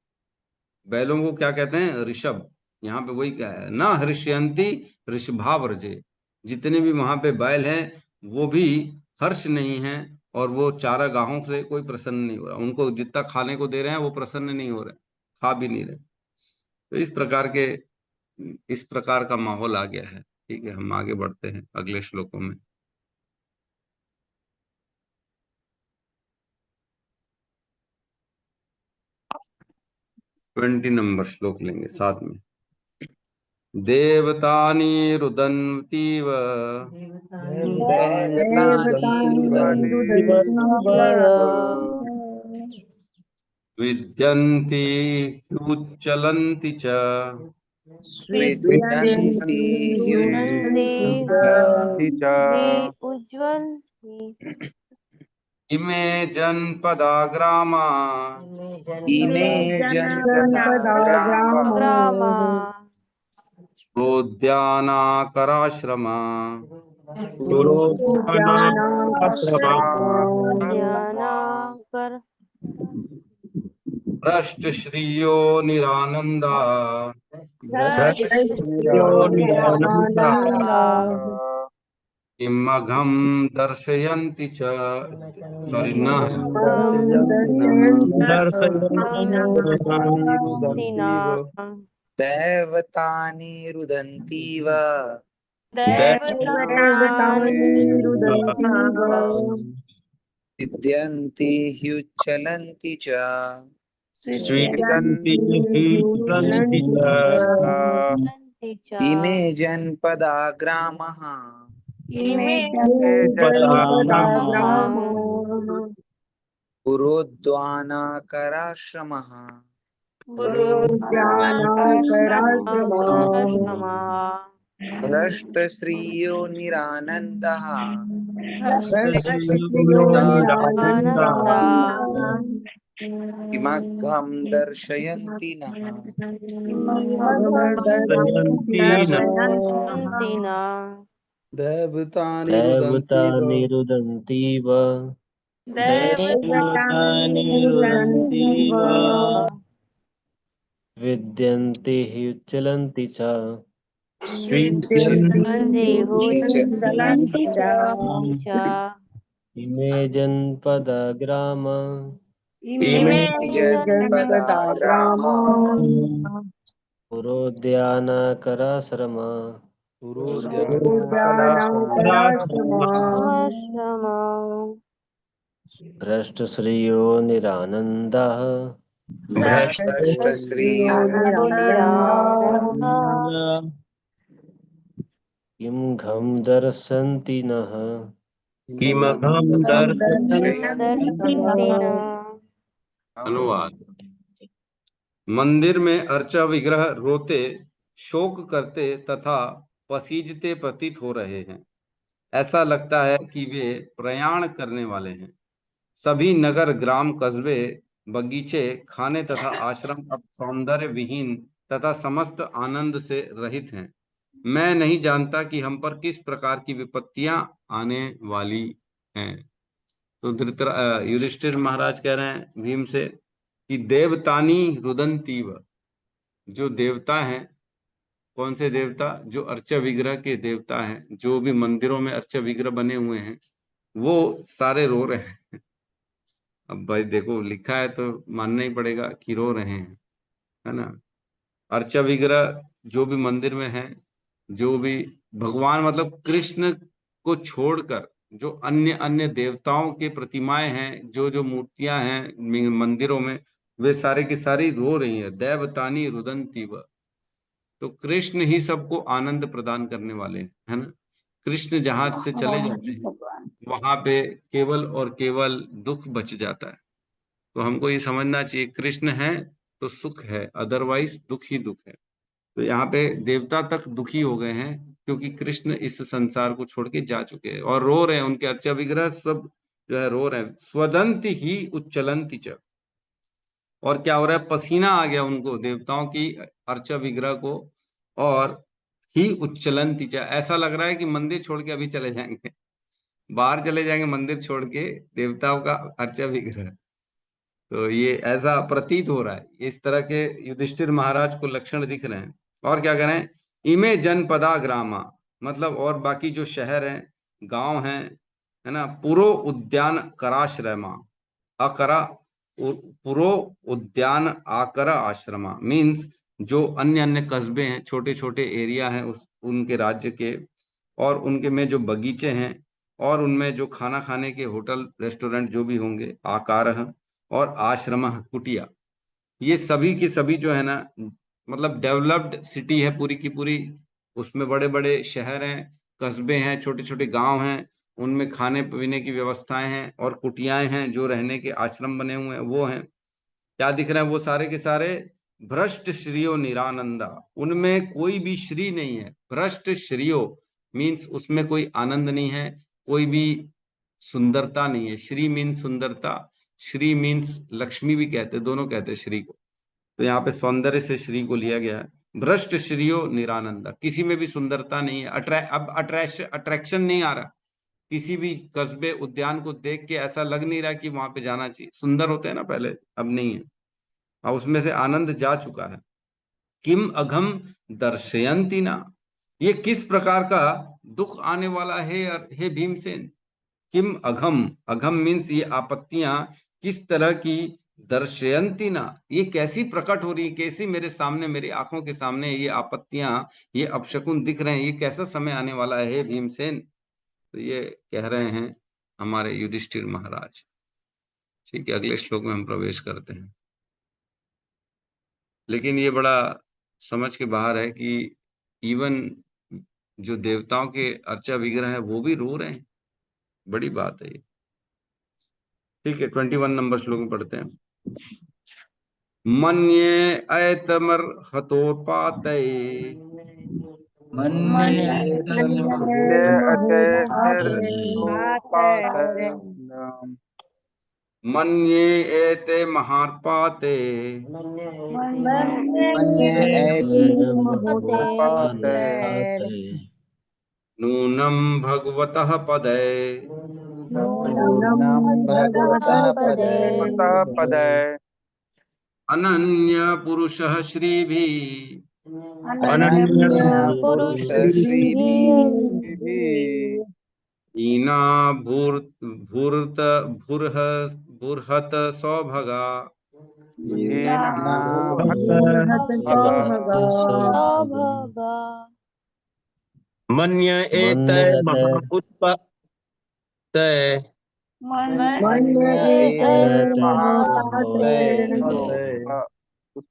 बैलों को क्या कहते हैं, ऋषभ। यहाँ पे वही क्या है, न हर्षयंती ऋषभा व्रजे, जितने भी वहां पे बैल हैं वो भी हर्ष नहीं है, और वो चारागाहों से कोई प्रसन्न नहीं हो रहा। उनको जितना खाने को दे रहे हैं वो प्रसन्न नहीं हो रहे, खा भी नहीं रहे। तो इस प्रकार का माहौल आ गया है। ठीक है, हम आगे बढ़ते हैं अगले श्लोकों में। ट्वेंटी नंबर श्लोक लेंगे साथ में। देवतानि रुदन्तीव विद्यन्ति ह्युच्चलन्ति च उज्ज्वल इमे जनपदा ग्रामा ग्रामा प्रोद्यानाकराश्रमा ध्यानाकर भ्रष्ट श्रियो निरानंदा किमघम दर्शयन्ति च, सॉरी न दैवतानि रुदन्तीव विद्यन्ति ह्युच्चलन्ति च रुदन्ति च इमे जनपदा ग्रामः इमे पुरोद्वानाकराश्रमः पुरोद्यानाकराश्रमा भ्रष्टश्रियो निरानन्दः आनन्दा किमघं दर्शयन्ति नः दर्शयन्ति न देवतानि देवतानि रुदन्तीव देवतानिरुदन्तीव विद्यन्ते हि उच्चलन्ति च स्वीच्यन्ति च इमे जनपदा ग्राम इमे जनपदा ग्रामा पुरोद्यानाकराश्रम आश्रमा भ्रष्टश्रियो निरानन्दाः भ्रष्टश्रियो किं घं दर्शन्ति नः किमघं दर्शन्ति न अनुवाद। मंदिर में अर्चा विग्रह रोते, शोक करते तथा पसीजते प्रतीत हो रहे हैं। ऐसा लगता है कि वे प्रयाण करने वाले हैं। सभी नगर, ग्राम, कस्बे, बगीचे, खाने तथा आश्रम अब सौंदर्य विहीन तथा समस्त आनंद से रहित हैं। मैं नहीं जानता कि हम पर किस प्रकार की विपत्तियां आने वाली हैं। तो युधिष्ठिर महाराज कह रहे हैं भीम से कि देवतानी रुदंतीव, जो देवता हैं, कौन से देवता? जो अर्चा विग्रह के देवता हैं, जो भी मंदिरों में अर्चा विग्रह बने हुए हैं, वो सारे रो रहे हैं। अब भाई देखो, लिखा है तो मानना ही पड़ेगा कि रो रहे हैं, है ना। अर्चा विग्रह जो भी मंदिर में है, जो भी भगवान मतलब कृष्ण को छोड़कर जो अन्य अन्य देवताओं के प्रतिमाएं हैं, जो जो मूर्तियां हैं मंदिरों में, वे सारे की सारी रो रही है। देवतानी रुदंती व, तो कृष्ण ही सबको आनंद प्रदान करने वाले हैं, है ना। कृष्ण जहां से चले जाते हैं वहां पे केवल और केवल दुख बच जाता है। तो हमको ये समझना चाहिए, कृष्ण है तो सुख है, अदरवाइज दुख ही दुख है। तो यहाँ पे देवता तक दुखी हो गए हैं क्योंकि कृष्ण इस संसार को छोड़ के जा चुके हैं और रो रहे हैं। उनके अर्चा विग्रह सब जो है रो रहे हैं। स्वदंति ही उच्चलंति च, और क्या हो रहा है? पसीना आ गया उनको, देवताओं की अर्चा विग्रह को, और ही उच्चलंति च, ऐसा लग रहा है कि मंदिर छोड़ के अभी चले जाएंगे, बाहर चले जाएंगे मंदिर छोड़ के, देवताओं का अर्चा विग्रह। तो ये ऐसा प्रतीत हो रहा है, इस तरह के युधिष्ठिर महाराज को लक्षण दिख रहे हैं। और क्या करें? इमे जनपदा ग्रामा, मतलब और बाकी जो शहर हैं, गांव हैं, है ना, पुरो उद्यान कराश्रमा, अकरा पुरो उद्यान आकरा आश्रमा, मीन्स जो अन्य अन्य कस्बे हैं, छोटे छोटे एरिया हैं उस उनके राज्य के, और उनके में जो बगीचे हैं, और उनमें जो खाना खाने के होटल रेस्टोरेंट जो भी होंगे, आकार और आश्रम कुटिया, ये सभी की सभी जो है ना, मतलब डेवलप्ड सिटी है पूरी की पूरी। उसमें बड़े बड़े शहर हैं, कस्बे हैं, छोटे छोटे गांव हैं, उनमें खाने पीने की व्यवस्थाएं हैं, और कुटियाएं हैं, जो रहने के आश्रम बने हुए हैं वो हैं। क्या दिख रहे हैं? वो सारे के सारे भ्रष्ट श्रियो निरानंदा, उनमें कोई भी श्री नहीं है। भ्रष्ट श्रियो मीन्स उसमें कोई आनंद नहीं है, कोई भी सुंदरता नहीं है। श्री मीन्स सुंदरता, श्री मीन्स लक्ष्मी भी कहते, दोनों कहते हैं श्री को। तो यहाँ पे सौंदर्य से श्री को लिया गया है। भ्रष्ट श्रियो निरानंदा, किसी में भी सुंदरता नहीं है। अब अट्रैक्शन नहीं आ रहा, किसी भी कस्बे उद्यान को देख के ऐसा लग नहीं रहा कि वहां पे जाना चाहिए। सुंदर होते हैं ना पहले, अब नहीं है, अब उसमें से आनंद जा चुका है। किम अघम दर्शयंती ना, ये किस प्रकार का दुख आने वाला है हे भीमसेन। किम अघम, अघम मीन्स ये आपत्तियां किस तरह की, दर्शयंती ना, ये कैसी प्रकट हो रही है, कैसी मेरे सामने, मेरी आंखों के सामने ये आपत्तियां, ये अपशकुन दिख रहे हैं। ये कैसा समय आने वाला है भीमसेन। तो ये कह रहे हैं हमारे युधिष्ठिर महाराज। ठीक है, अगले श्लोक में हम प्रवेश करते हैं। लेकिन ये बड़ा समझ के बाहर है कि इवन जो देवताओं के अर्चा विग्रह है वो भी रो रहे हैं। बड़ी बात है ये। ठीक है, 21 नंबर श्लोक में पढ़ते हैं। मन्ये ऐतमर्हतोत्पातये मन्ये एते महात्पाते नूनं भगवतः पदे अनन्य पुरुषः श्रीभिः हीना भूर्हत सौभगा मन्य एतय महाउत्पत्तये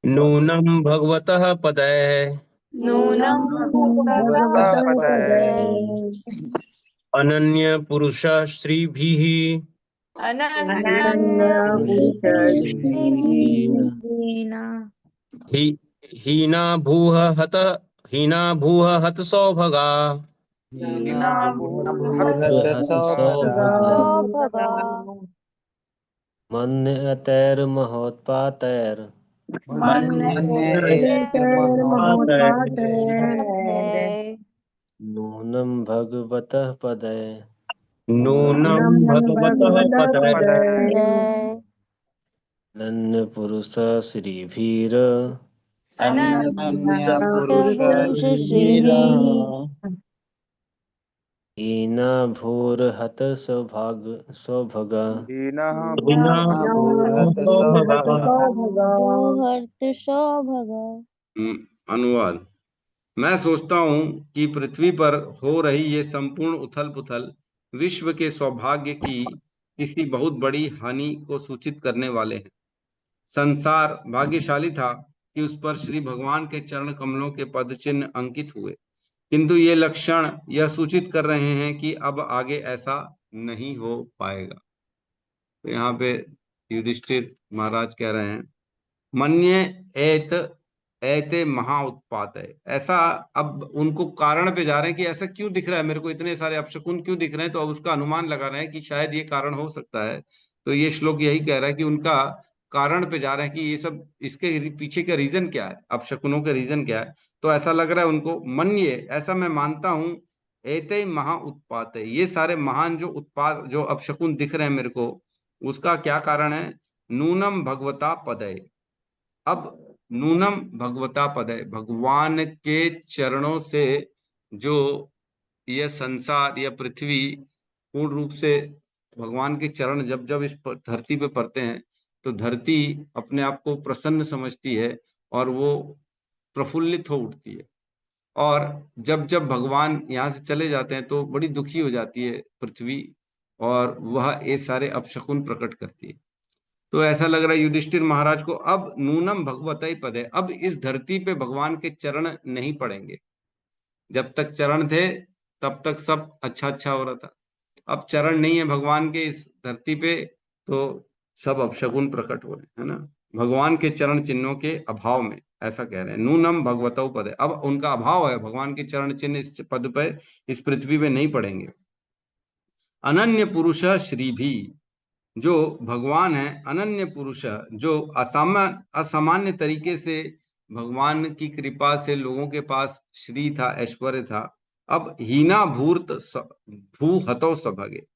नूनं भगवतः पदे अनन्य पुरुषः श्रीभिः हीना भूः हत सौभगा मन्यतैर्महोत्पातैर् नूनं भगवतः पदे अनन्य पुरुष श्रीभीर हीना भूर्हत सौभगा अनुवाद। मैं सोचता हूँ कि पृथ्वी पर हो रही ये संपूर्ण उथल पुथल विश्व के सौभाग्य की किसी बहुत बड़ी हानि को सूचित करने वाले हैं। संसार भाग्यशाली था कि उस पर श्री भगवान के चरण कमलों के पद चिन्ह अंकित हुए, किंतु ये लक्षण यह सूचित कर रहे हैं कि अब आगे ऐसा नहीं हो पाएगा। तो यहाँ पे युधिष्ठिर महाराज कह रहे हैं मन्ये ऐते महाउत्पात है। ऐसा अब उनको कारण पे जा रहे हैं कि ऐसा क्यों दिख रहा है, मेरे को इतने सारे अपशकुन क्यों दिख रहे हैं। तो अब उसका अनुमान लगा रहे हैं कि शायद ये कारण हो सकता है। तो ये श्लोक यही कह रहा है कि उनका कारण पे जा रहे हैं कि ये सब इसके पीछे का रीजन क्या है, अपशकुनों का रीजन क्या है। तो ऐसा लग रहा है उनको मन्ये, ऐसा मैं मानता हूँ, ऐते महा उत्पात है, ये सारे महान जो उत्पाद जो अपशकुन दिख रहे हैं मेरे को, उसका क्या कारण है। नूनम भगवता पदय। अब नूनम भगवता पदय, भगवान के चरणों से जो यह संसार या पृथ्वी पूर्ण रूप से भगवान के चरण जब जब इस धरती पे पड़ते हैं तो धरती अपने आप को प्रसन्न समझती है और वो प्रफुल्लित हो उठती है। और जब जब भगवान यहाँ से चले जाते हैं तो बड़ी दुखी हो जाती है पृथ्वी और वह ये सारे अपशकुन प्रकट करती है। तो ऐसा लग रहा है युधिष्ठिर महाराज को अब नूनम भगवतई पद है, अब इस धरती पे भगवान के चरण नहीं पड़ेंगे। जब तक चरण थे तब तक सब अच्छा अच्छा हो रहा था, अब चरण नहीं है भगवान के इस धरती पे तो सब अपशकुन प्रकट हो रहे हैं, है ना, भगवान के चरण चिन्हों के अभाव में। ऐसा कह रहे हैं नूनम भगवतौ पद है, अब उनका अभाव है, भगवान के चरण चिन्ह इस पद पे इस पृथ्वी पे नहीं पड़ेंगे। अनन्य पुरुष श्री भी, जो भगवान है अनन्य पुरुष, जो असामान्य तरीके से भगवान की कृपा से लोगों के पास श्री था, ऐश्वर्य था, अब हीना भूहतो सौभागे,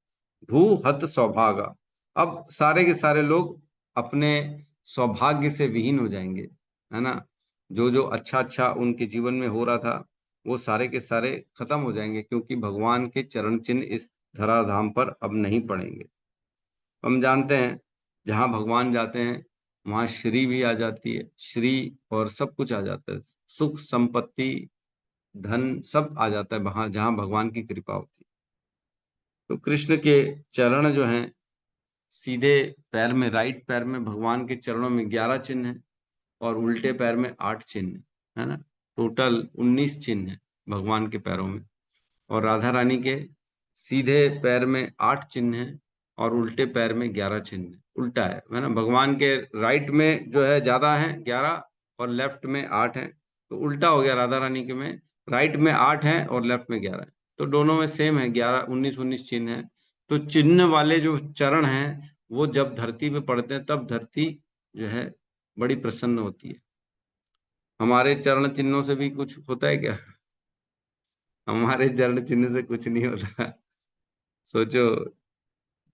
भूहत सौभागा, अब सारे के सारे लोग अपने सौभाग्य से विहीन हो जाएंगे, है ना। जो जो अच्छा अच्छा उनके जीवन में हो रहा था वो सारे के सारे खत्म हो जाएंगे, क्योंकि भगवान के चरण चिन्ह इस धराधाम पर अब नहीं पड़ेंगे। हम जानते हैं जहां भगवान जाते हैं वहां श्री भी आ जाती है, श्री और सब कुछ आ जाता है, सुख संपत्ति धन सब आ जाता है वहां जहां भगवान की कृपा होती है। तो कृष्ण के चरण जो हैं, सीधे पैर में, राइट पैर में भगवान के चरणों में 11 चिन्ह है और उल्टे पैर में 8 चिन्ह है ना, टोटल 19 चिन्ह है। भगवान के पैरों में, और राधा रानी के सीधे पैर में 8 चिन्ह हैं और उल्टे पैर में 11 चिन्ह हैं। उल्टा है ना, भगवान के राइट में जो है ज्यादा है 11 और लेफ्ट में 8 है, तो उल्टा हो गया। राधा रानी के में राइट में 8 है और लेफ्ट में 11 है, तो दोनों में सेम है, 11 19 चिन्ह है। तो चिन्ह वाले जो चरण हैं वो जब धरती पे पड़ते हैं तब धरती जो है बड़ी प्रसन्न होती है। हमारे चरण चिन्हों से भी कुछ होता है क्या? हमारे चरण चिन्ह से कुछ नहीं होता। सोचो,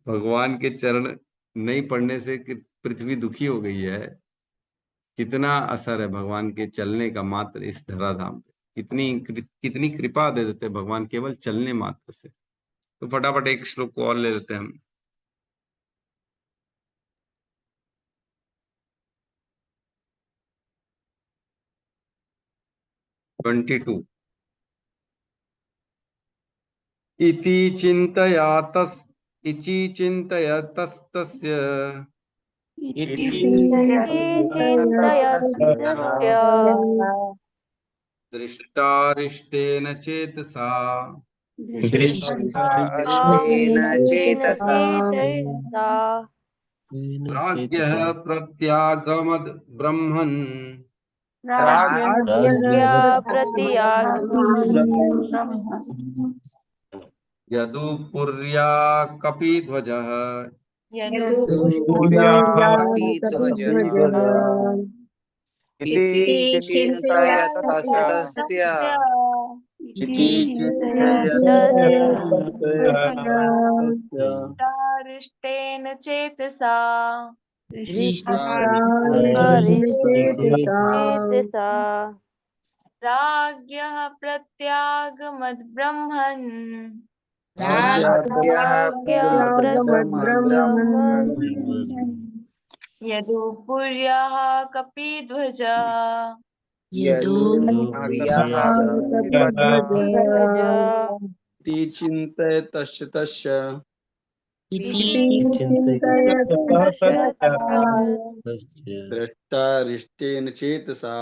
भगवान के चरण नहीं पड़ने से पृथ्वी दुखी हो गई है। कितना असर है भगवान के चलने का मात्र इस धराधाम पे, कितनी कृपा दे देते हैं भगवान केवल चलने मात्र से। तो फटाफट एक श्लोक को और ले लेते हैं हम। ट्वेंटी 22 इति चिन्तयतस्तस्य दृष्टारिष्टेन चेतसा प्राज्ञः प्रत्यागमद् ब्रह्मन् यदुपुर्या कपिध्वजः इति चिन्तयतस्तस्य दृष्टेन चेतसा राज्ञः प्रत्यागमद्ब्रह्मन् यदुपुर्याः कपिध्वजः चिन्तयतस्य तस्य दृष्टारिष्टेन चेतसा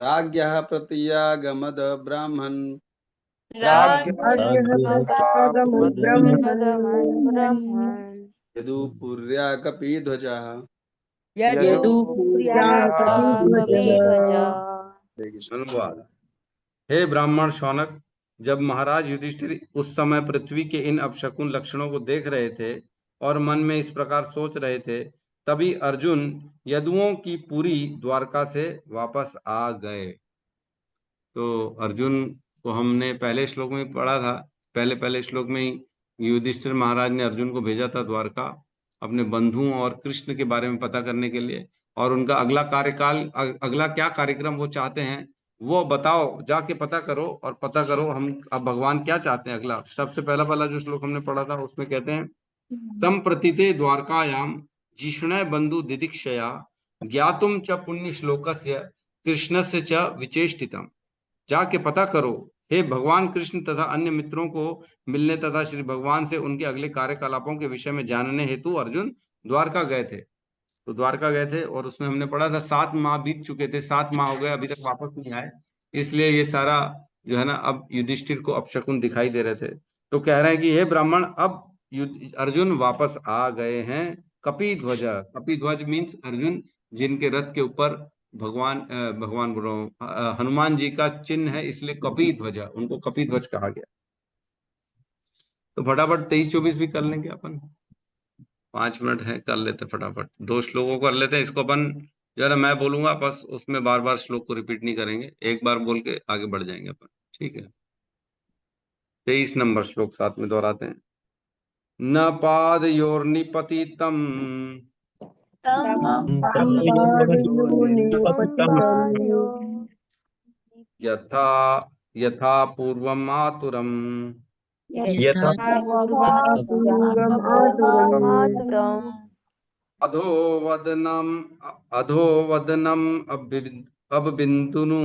राज्ञः प्रत्यागमद् ब्राह्मन् यदुपुर्या कपिध्वजः अनुवाद। हे ब्राह्मण शौनक, जब महाराज युधिष्ठिर उस समय पृथ्वी के इन अपशकुन लक्षणों को देख रहे थे और मन में इस प्रकार सोच रहे थे, तभी अर्जुन यदुओं की पूरी द्वारका से वापस आ गए। तो अर्जुन को हमने पहले श्लोक में पढ़ा था, पहले श्लोक में ही युधिष्ठिर महाराज ने अर्जुन को भेजा था द्वारका अपने बंधुओं और कृष्ण के बारे में पता करने के लिए, और उनका अगला कार्यकाल, अगला क्या कार्यक्रम वो चाहते हैं वो बताओ, जाके पता करो और पता करो हम अब भगवान क्या चाहते हैं। अगला सबसे पहला जो श्लोक हमने पढ़ा था उसमें कहते हैं, संप्रतिते द्वारकायाम जिष्णय बंधु दिदीक्षया ज्ञातुम च पुण्य श्लोकस्य कृष्णस्य च विचेष्टितम। जाके पता करो हे भगवान कृष्ण तथा अन्य मित्रों को मिलने तथा श्री भगवान से उनके अगले कार्यकलापों के विषय में जानने हेतु अर्जुन द्वारका गए थे। तो द्वारका गए थे और उसमें हमने पढ़ा था 7 माह बीत चुके थे, 7 माह हो गए अभी तक वापस नहीं आए, इसलिए ये सारा जो है ना अब युधिष्ठिर को अपशकुन दिखाई दे रहे थे। तो कह रहे हैं कि हे ब्राह्मण, अब अर्जुन वापस आ गए हैं। कपिध्वज, कपिध्वज मीन्स अर्जुन जिनके रथ के ऊपर भगवान हनुमान जी का चिन्ह है, इसलिए कपिध्वज, उनको कपिध्वज कहा गया। तो फटाफट 23-24 भी कर लेंगे अपन, 5 मिनट है, कर लेते फटाफट। 2 श्लोकों कर लेते हैं, इसको अपन जरा मैं बोलूंगा बस, उसमें बार बार श्लोक को रिपीट नहीं करेंगे, एक बार बोल के आगे बढ़ जाएंगे अपन, ठीक है। 23 नंबर श्लोक साथ में दोहराते हैं। न पादयोर्निपतितम् यथा पूर्वम् आतुरम् अधोवदनम् अबबिन्दुनु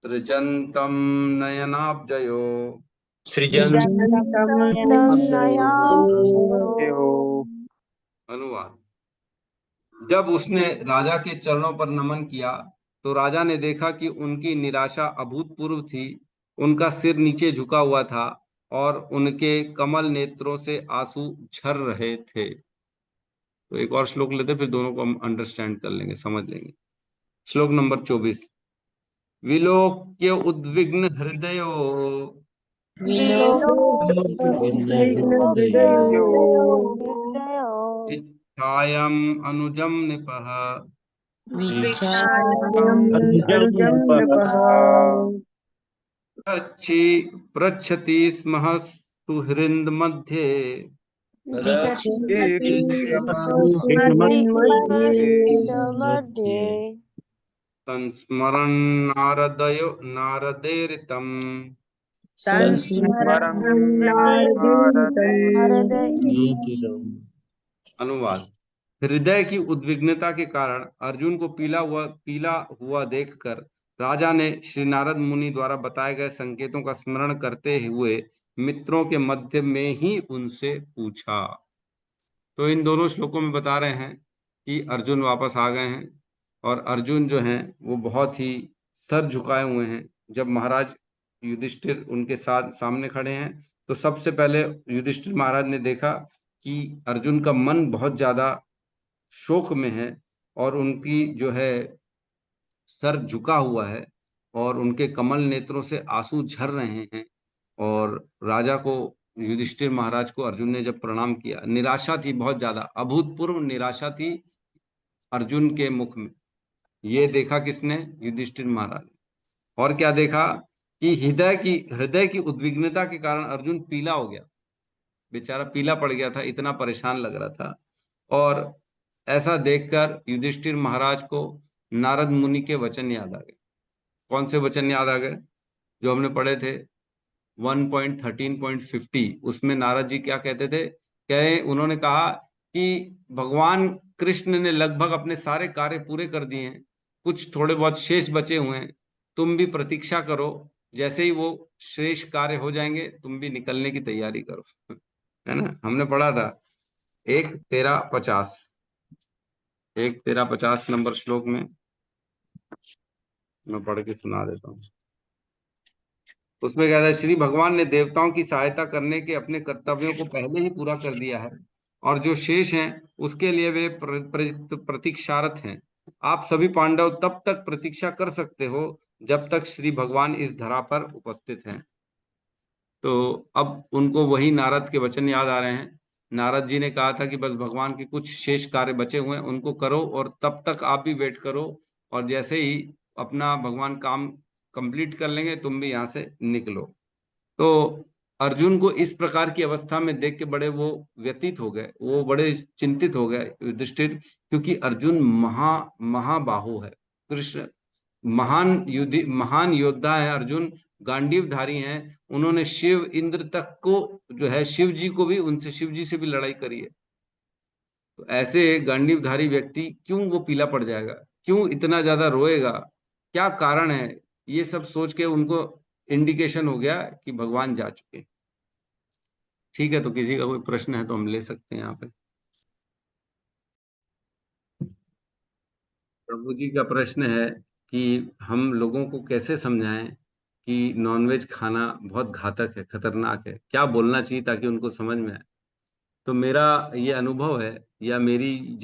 सृजन्तं नयनाब्जयो सृजन अनुवाद। जब उसने राजा के चरणों पर नमन किया तो राजा ने देखा कि उनकी निराशा अभूतपूर्व थी। उनका सिर नीचे झुका हुआ था और उनके कमल नेत्रों से आंसू झर रहे थे। तो एक और श्लोक लेते फिर दोनों को हम अंडरस्टैंड कर लेंगे, समझ लेंगे। श्लोक नंबर 24। विलोक्य उद्विग्न हृदयो इच्छायाम अनुजम निपः पृच्छति स्म सुहृद मध्ये संस्मरन् नारदेरितम् अनुवाद। हृदय की उद्विग्नता के कारण अर्जुन को पीला हुआ देखकर राजा ने श्री नारद मुनि द्वारा बताए गए संकेतों का स्मरण करते हुए मित्रों के मध्य में ही उनसे पूछा। तो इन दोनों श्लोकों में बता रहे हैं कि अर्जुन वापस आ गए हैं और अर्जुन जो हैं वो बहुत ही सर झुकाए हुए हैं। जब महाराज युधिष्ठिर उनके साथ सामने खड़े हैं तो सबसे पहले युधिष्ठिर महाराज ने देखा कि अर्जुन का मन बहुत ज्यादा शोक में है और उनकी जो है सर झुका हुआ है और उनके कमल नेत्रों से आंसू झर रहे हैं। और राजा को, युधिष्ठिर महाराज को अर्जुन ने जब प्रणाम किया, निराशा थी, बहुत ज्यादा अभूतपूर्व निराशा थी अर्जुन के मुख में। ये देखा किसने? युधिष्ठिर महाराज। और क्या देखा कि हृदय की उद्विग्नता के कारण अर्जुन पीला हो गया, बेचारा पीला पड़ गया था, इतना परेशान लग रहा था। और ऐसा देखकर युधिष्ठिर महाराज को नारद मुनि के वचन याद आ गए। कौन से वचन याद आ गए? जो हमने पढ़े थे 1.13.50, उसमें नारद जी क्या कहते थे? उन्होंने कहा कि भगवान कृष्ण ने लगभग अपने सारे कार्य पूरे कर दिए हैं, कुछ थोड़े बहुत शेष बचे हुए हैं, तुम भी प्रतीक्षा करो, जैसे ही वो शेष कार्य हो जाएंगे तुम भी निकलने की तैयारी करो। है ना, हमने पढ़ा था 1.13.50 नंबर श्लोक में, मैं पढ़ के सुना देता हूँ। उसमें कहता है, श्री भगवान ने देवताओं की सहायता करने के अपने कर्तव्यों को पहले ही पूरा कर दिया है और जो शेष हैं उसके लिए वे प्रतीक्षारत हैं। आप सभी पांडव तब तक प्रतीक्षा कर सकते हो जब तक श्री भगवान इस धरा पर उपस्थित हैं। तो अब उनको वही नारद के वचन याद आ रहे हैं। नारद जी ने कहा था कि बस भगवान के कुछ शेष कार्य बचे हुए हैं उनको करो और तब तक आप भी वेट करो, और जैसे ही अपना भगवान काम कंप्लीट कर लेंगे तुम भी यहाँ से निकलो। तो अर्जुन को इस प्रकार की अवस्था में देख के बड़े वो व्यतीत हो गए, वो बड़े चिंतित हो गए युधिष्ठिर, क्योंकि अर्जुन महाबाहु है। कृष्ण महान योद्धा है, अर्जुन गांडीवधारी हैं। उन्होंने शिव इंद्र तक को जो है, शिव जी से भी लड़ाई करी है। तो ऐसे गांडीवधारी व्यक्ति क्यों वो पीला पड़ जाएगा, क्यों इतना ज्यादा रोएगा, क्या कारण है? ये सब सोच के उनको इंडिकेशन हो गया कि भगवान जा चुके। ठीक है, तो किसी का कोई प्रश्न है तो हम ले सकते हैं यहाँ पे। प्रभु जी का प्रश्न है कि हम लोगों को कैसे समझाएं कि नॉनवेज खाना बहुत घातक है, खतरनाक है, क्या बोलना चाहिए ताकि उनको समझ में आए। तो मेरा ये अनुभव है, या मेरी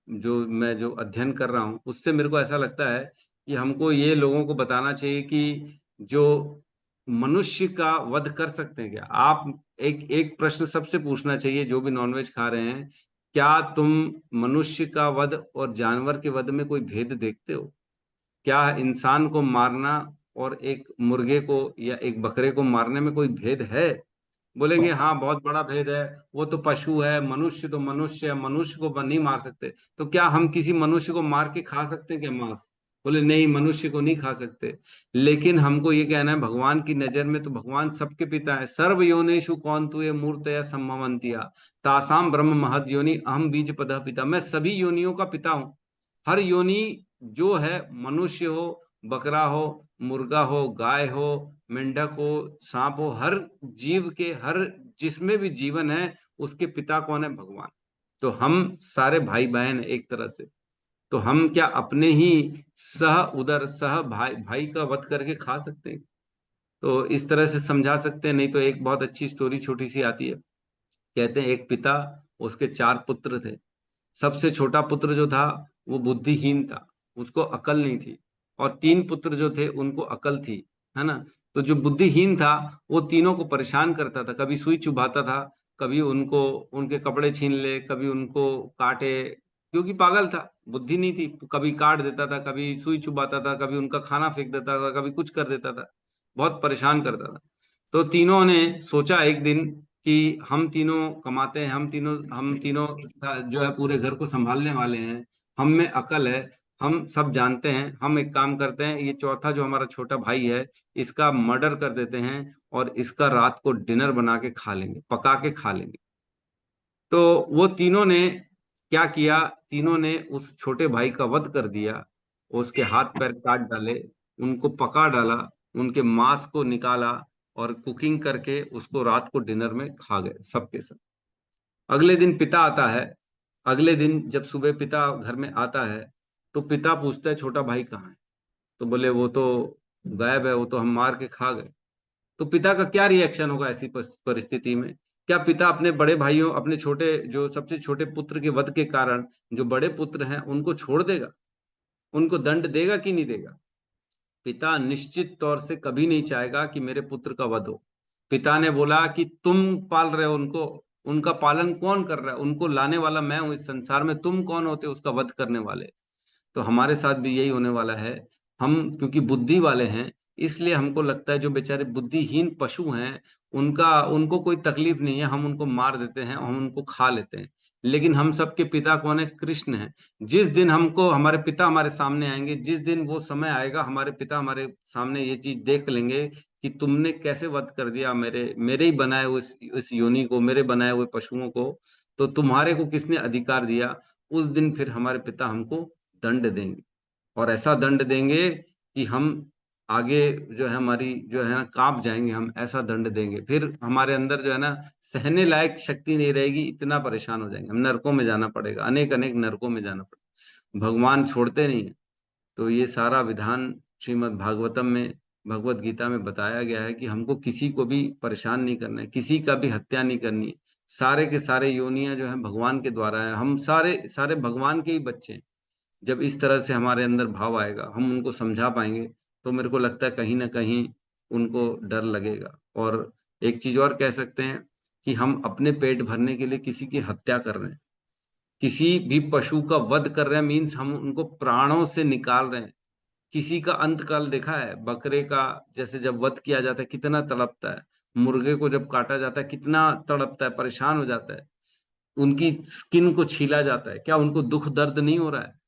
जो मैं जो अध्ययन कर रहा हूँ उससे मेरे को ऐसा लगता है कि हमको ये लोगों को बताना चाहिए कि जो मनुष्य का वध कर सकते हैं क्या आप। एक प्रश्न सबसे पूछना चाहिए जो भी नॉनवेज खा रहे हैं, क्या तुम मनुष्य का वध और जानवर के वध में कोई भेद देखते हो? क्या इंसान को मारना और एक मुर्गे को या एक बकरे को मारने में कोई भेद है? बोलेंगे हाँ बहुत बड़ा भेद है, वो तो पशु है, मनुष्य तो मनुष्य है, मनुष्य को नहीं मार सकते। तो क्या हम किसी मनुष्य को मार के खा सकते हैं क्या मांस? बोले नहीं, मनुष्य को नहीं खा सकते। लेकिन हमको ये कहना है, भगवान की नजर में तो भगवान सबके पिता है। सर्व योनिषु कौन्तुये मूर्तया सम्भवन्तिया तासाम ब्रह्म महद योनि अहम बीज पद पिता। मैं सभी योनियों का पिता हूँ। हर योनि जो है, मनुष्य हो, बकरा हो, मुर्गा हो, गाय हो, मेंढक हो, सांप हो, हर जीव के, हर जिसमें भी जीवन है उसके पिता कौन है? भगवान। तो हम सारे भाई बहन हैं एक तरह से। तो हम क्या अपने ही सह उदर सह भाई भाई का वध करके खा सकते हैं? तो इस तरह से समझा सकते हैं। नहीं तो एक बहुत अच्छी स्टोरी छोटी सी आती है। कहते हैं एक पिता, उसके 4 पुत्र थे। सबसे छोटा पुत्र जो था वो बुद्धिहीन था, उसको अकल नहीं थी। और 3 पुत्र जो थे उनको अकल थी, है ना। तो जो बुद्धिहीन था वो तीनों को परेशान करता था, कभी सुई चुभाता था, कभी उनको उनके कपड़े छीन ले, कभी उनको काटे, क्योंकि पागल था, बुद्धि नहीं थी। कभी काट देता था, कभी सुई चुभाता था, कभी उनका खाना फेंक देता था, कभी कुछ कर देता था, बहुत परेशान करता था। तो तीनों ने सोचा एक दिन कि हम तीनों कमाते हैं, हम तीनों जो है पूरे घर को संभालने वाले हैं, हम में अकल है, हम सब जानते हैं। हम एक काम करते हैं, ये चौथा जो हमारा छोटा भाई है इसका मर्डर कर देते हैं और इसका रात को डिनर बना के खा लेंगे, पका के खा लेंगे। तो वो तीनों ने क्या किया? तीनों ने उस छोटे भाई का वध कर दिया, उसके हाथ पैर काट डाले, उनको पका डाला, उनके मांस को निकाला और कुकिंग करके उसको रात को डिनर में खा गए सबके सब। अगले दिन पिता आता है। अगले दिन जब सुबह पिता घर में आता है तो पिता पूछता है छोटा भाई कहाँ है? तो बोले वो तो गायब है, वो तो हम मार के खा गए। तो पिता का क्या रिएक्शन होगा ऐसी परिस्थिति में? क्या पिता अपने बड़े भाइयों, अपने छोटे जो सबसे छोटे पुत्र के वध के कारण जो बड़े पुत्र हैं उनको छोड़ देगा? उनको दंड देगा कि नहीं देगा? पिता निश्चित तौर से कभी नहीं चाहेगा कि मेरे पुत्र का वध हो। पिता ने बोला कि तुम पाल रहे हो उनको, उनका पालन कौन कर रहा है? उनको लाने वाला मैं हूं इस संसार में, तुम कौन होते उसका वध करने वाले? तो हमारे साथ भी यही होने वाला है। हम क्योंकि बुद्धि वाले हैं इसलिए हमको लगता है जो बेचारे बुद्धिहीन पशु हैं उनको कोई तकलीफ नहीं है, हम उनको मार देते हैं, हम उनको खा लेते हैं। लेकिन हम सबके पिता कौन है? कृष्ण है। जिस दिन हमको हमारे पिता हमारे सामने आएंगे, जिस दिन वो समय आएगा हमारे पिता हमारे सामने ये चीज देख लेंगे कि तुमने कैसे वध कर दिया मेरे मेरे ही बनाए हुए इस योनि को, मेरे बनाए हुए पशुओं को, तो तुम्हारे को किसने अधिकार दिया? उस दिन फिर हमारे पिता हमको दंड देंगे, और ऐसा दंड देंगे कि हम आगे जो है हमारी जो है ना कांप जाएंगे, हम ऐसा दंड देंगे। फिर हमारे अंदर जो है ना सहने लायक शक्ति नहीं रहेगी, इतना परेशान हो जाएंगे, हम नरकों में जाना पड़ेगा, अनेक अनेक नरकों में जाना पड़ेगा। भगवान छोड़ते नहीं है। तो ये सारा विधान श्रीमद् भागवतम में, भगवत गीता में बताया गया है कि हमको किसी को भी परेशान नहीं करना है, किसी का भी हत्या नहीं करनी है। सारे के सारे योनियां जो है भगवान के द्वारा है, हम सारे सारे भगवान के ही बच्चे हैं। जब इस तरह से हमारे अंदर भाव आएगा, हम उनको समझा पाएंगे, तो मेरे को लगता है कहीं ना कहीं उनको डर लगेगा। और एक चीज और कह सकते हैं कि हम अपने पेट भरने के लिए किसी की हत्या कर रहे हैं, किसी भी पशु का वध कर रहे हैं, मीन्स हम उनको प्राणों से निकाल रहे हैं। किसी का अंतकाल देखा है? बकरे का जैसे जब वध किया जाता है कितना तड़पता है, मुर्गे को जब काटा जाता है कितना तड़पता है, परेशान हो जाता है, उनकी स्किन को छीला जाता है, क्या उनको दुख दर्द नहीं हो रहा है?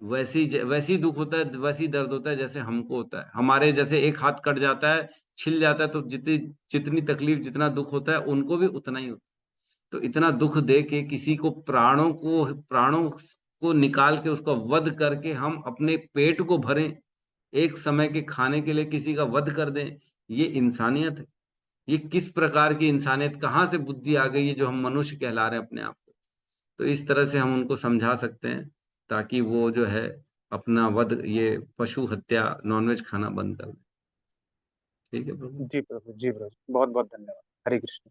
वैसी दुख होता है, वैसी दर्द होता है जैसे हमको होता है। हमारे जैसे एक हाथ कट जाता है, छिल जाता है, तो जितनी जितनी तकलीफ, जितना दुख होता है उनको भी उतना ही होता है। तो इतना दुख दे के किसी को प्राणों को निकाल के उसका वध करके हम अपने पेट को भरें, एक समय के खाने के लिए किसी का वध कर दें, ये इंसानियत है? ये किस प्रकार की इंसानियत, कहाँ से बुद्धि आ गई है जो हम मनुष्य कहला रहे हैं अपने आप को? तो इस तरह से हम उनको समझा सकते हैं ताकि वो जो है अपना वध, ये पशु हत्या, नॉनवेज खाना बंद कर दे। ठीक है प्रभु। जी प्रभु, जी प्रभु, बहुत बहुत धन्यवाद। हरे कृष्ण।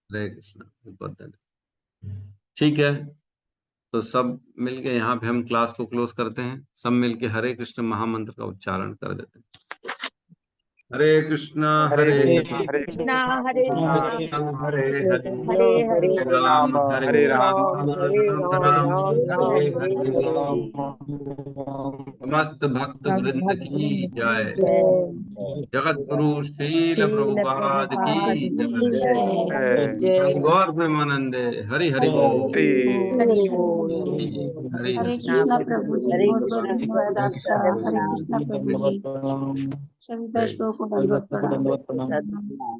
हरे कृष्णा। बहुत धन्यवाद। ठीक है, तो सब मिलके यहाँ पे हम क्लास को क्लोज करते हैं। सब मिलके हरे कृष्ण महामंत्र का उच्चारण कर देते हैं। हरे कृष्णा हरे हरे कृष्णा हरे कृष्णा कृष्णा हरे राम हरे हरे, हरे हरे हरे राम हरे राम राम राम हरे हरे। हरे समस्त भक्त वृंद की जय। जय जगत गुरु श्रील श्रील प्रभुपाद प्रभुपाद की की जय। जय जय गौर प्रेमानंदे हरि हरि बोल। हरि हरि बोल। हरि हरे कृष्ण। कृष्णा प्रभु जी, हरे बहुत बहुत कृष्णा धन्यवाद प्रभु आपका। जी, हरे कृष्णा प्रभु जी, सभी हरे दर्शकों को दंडवत प्रणाम। धन्यवाद।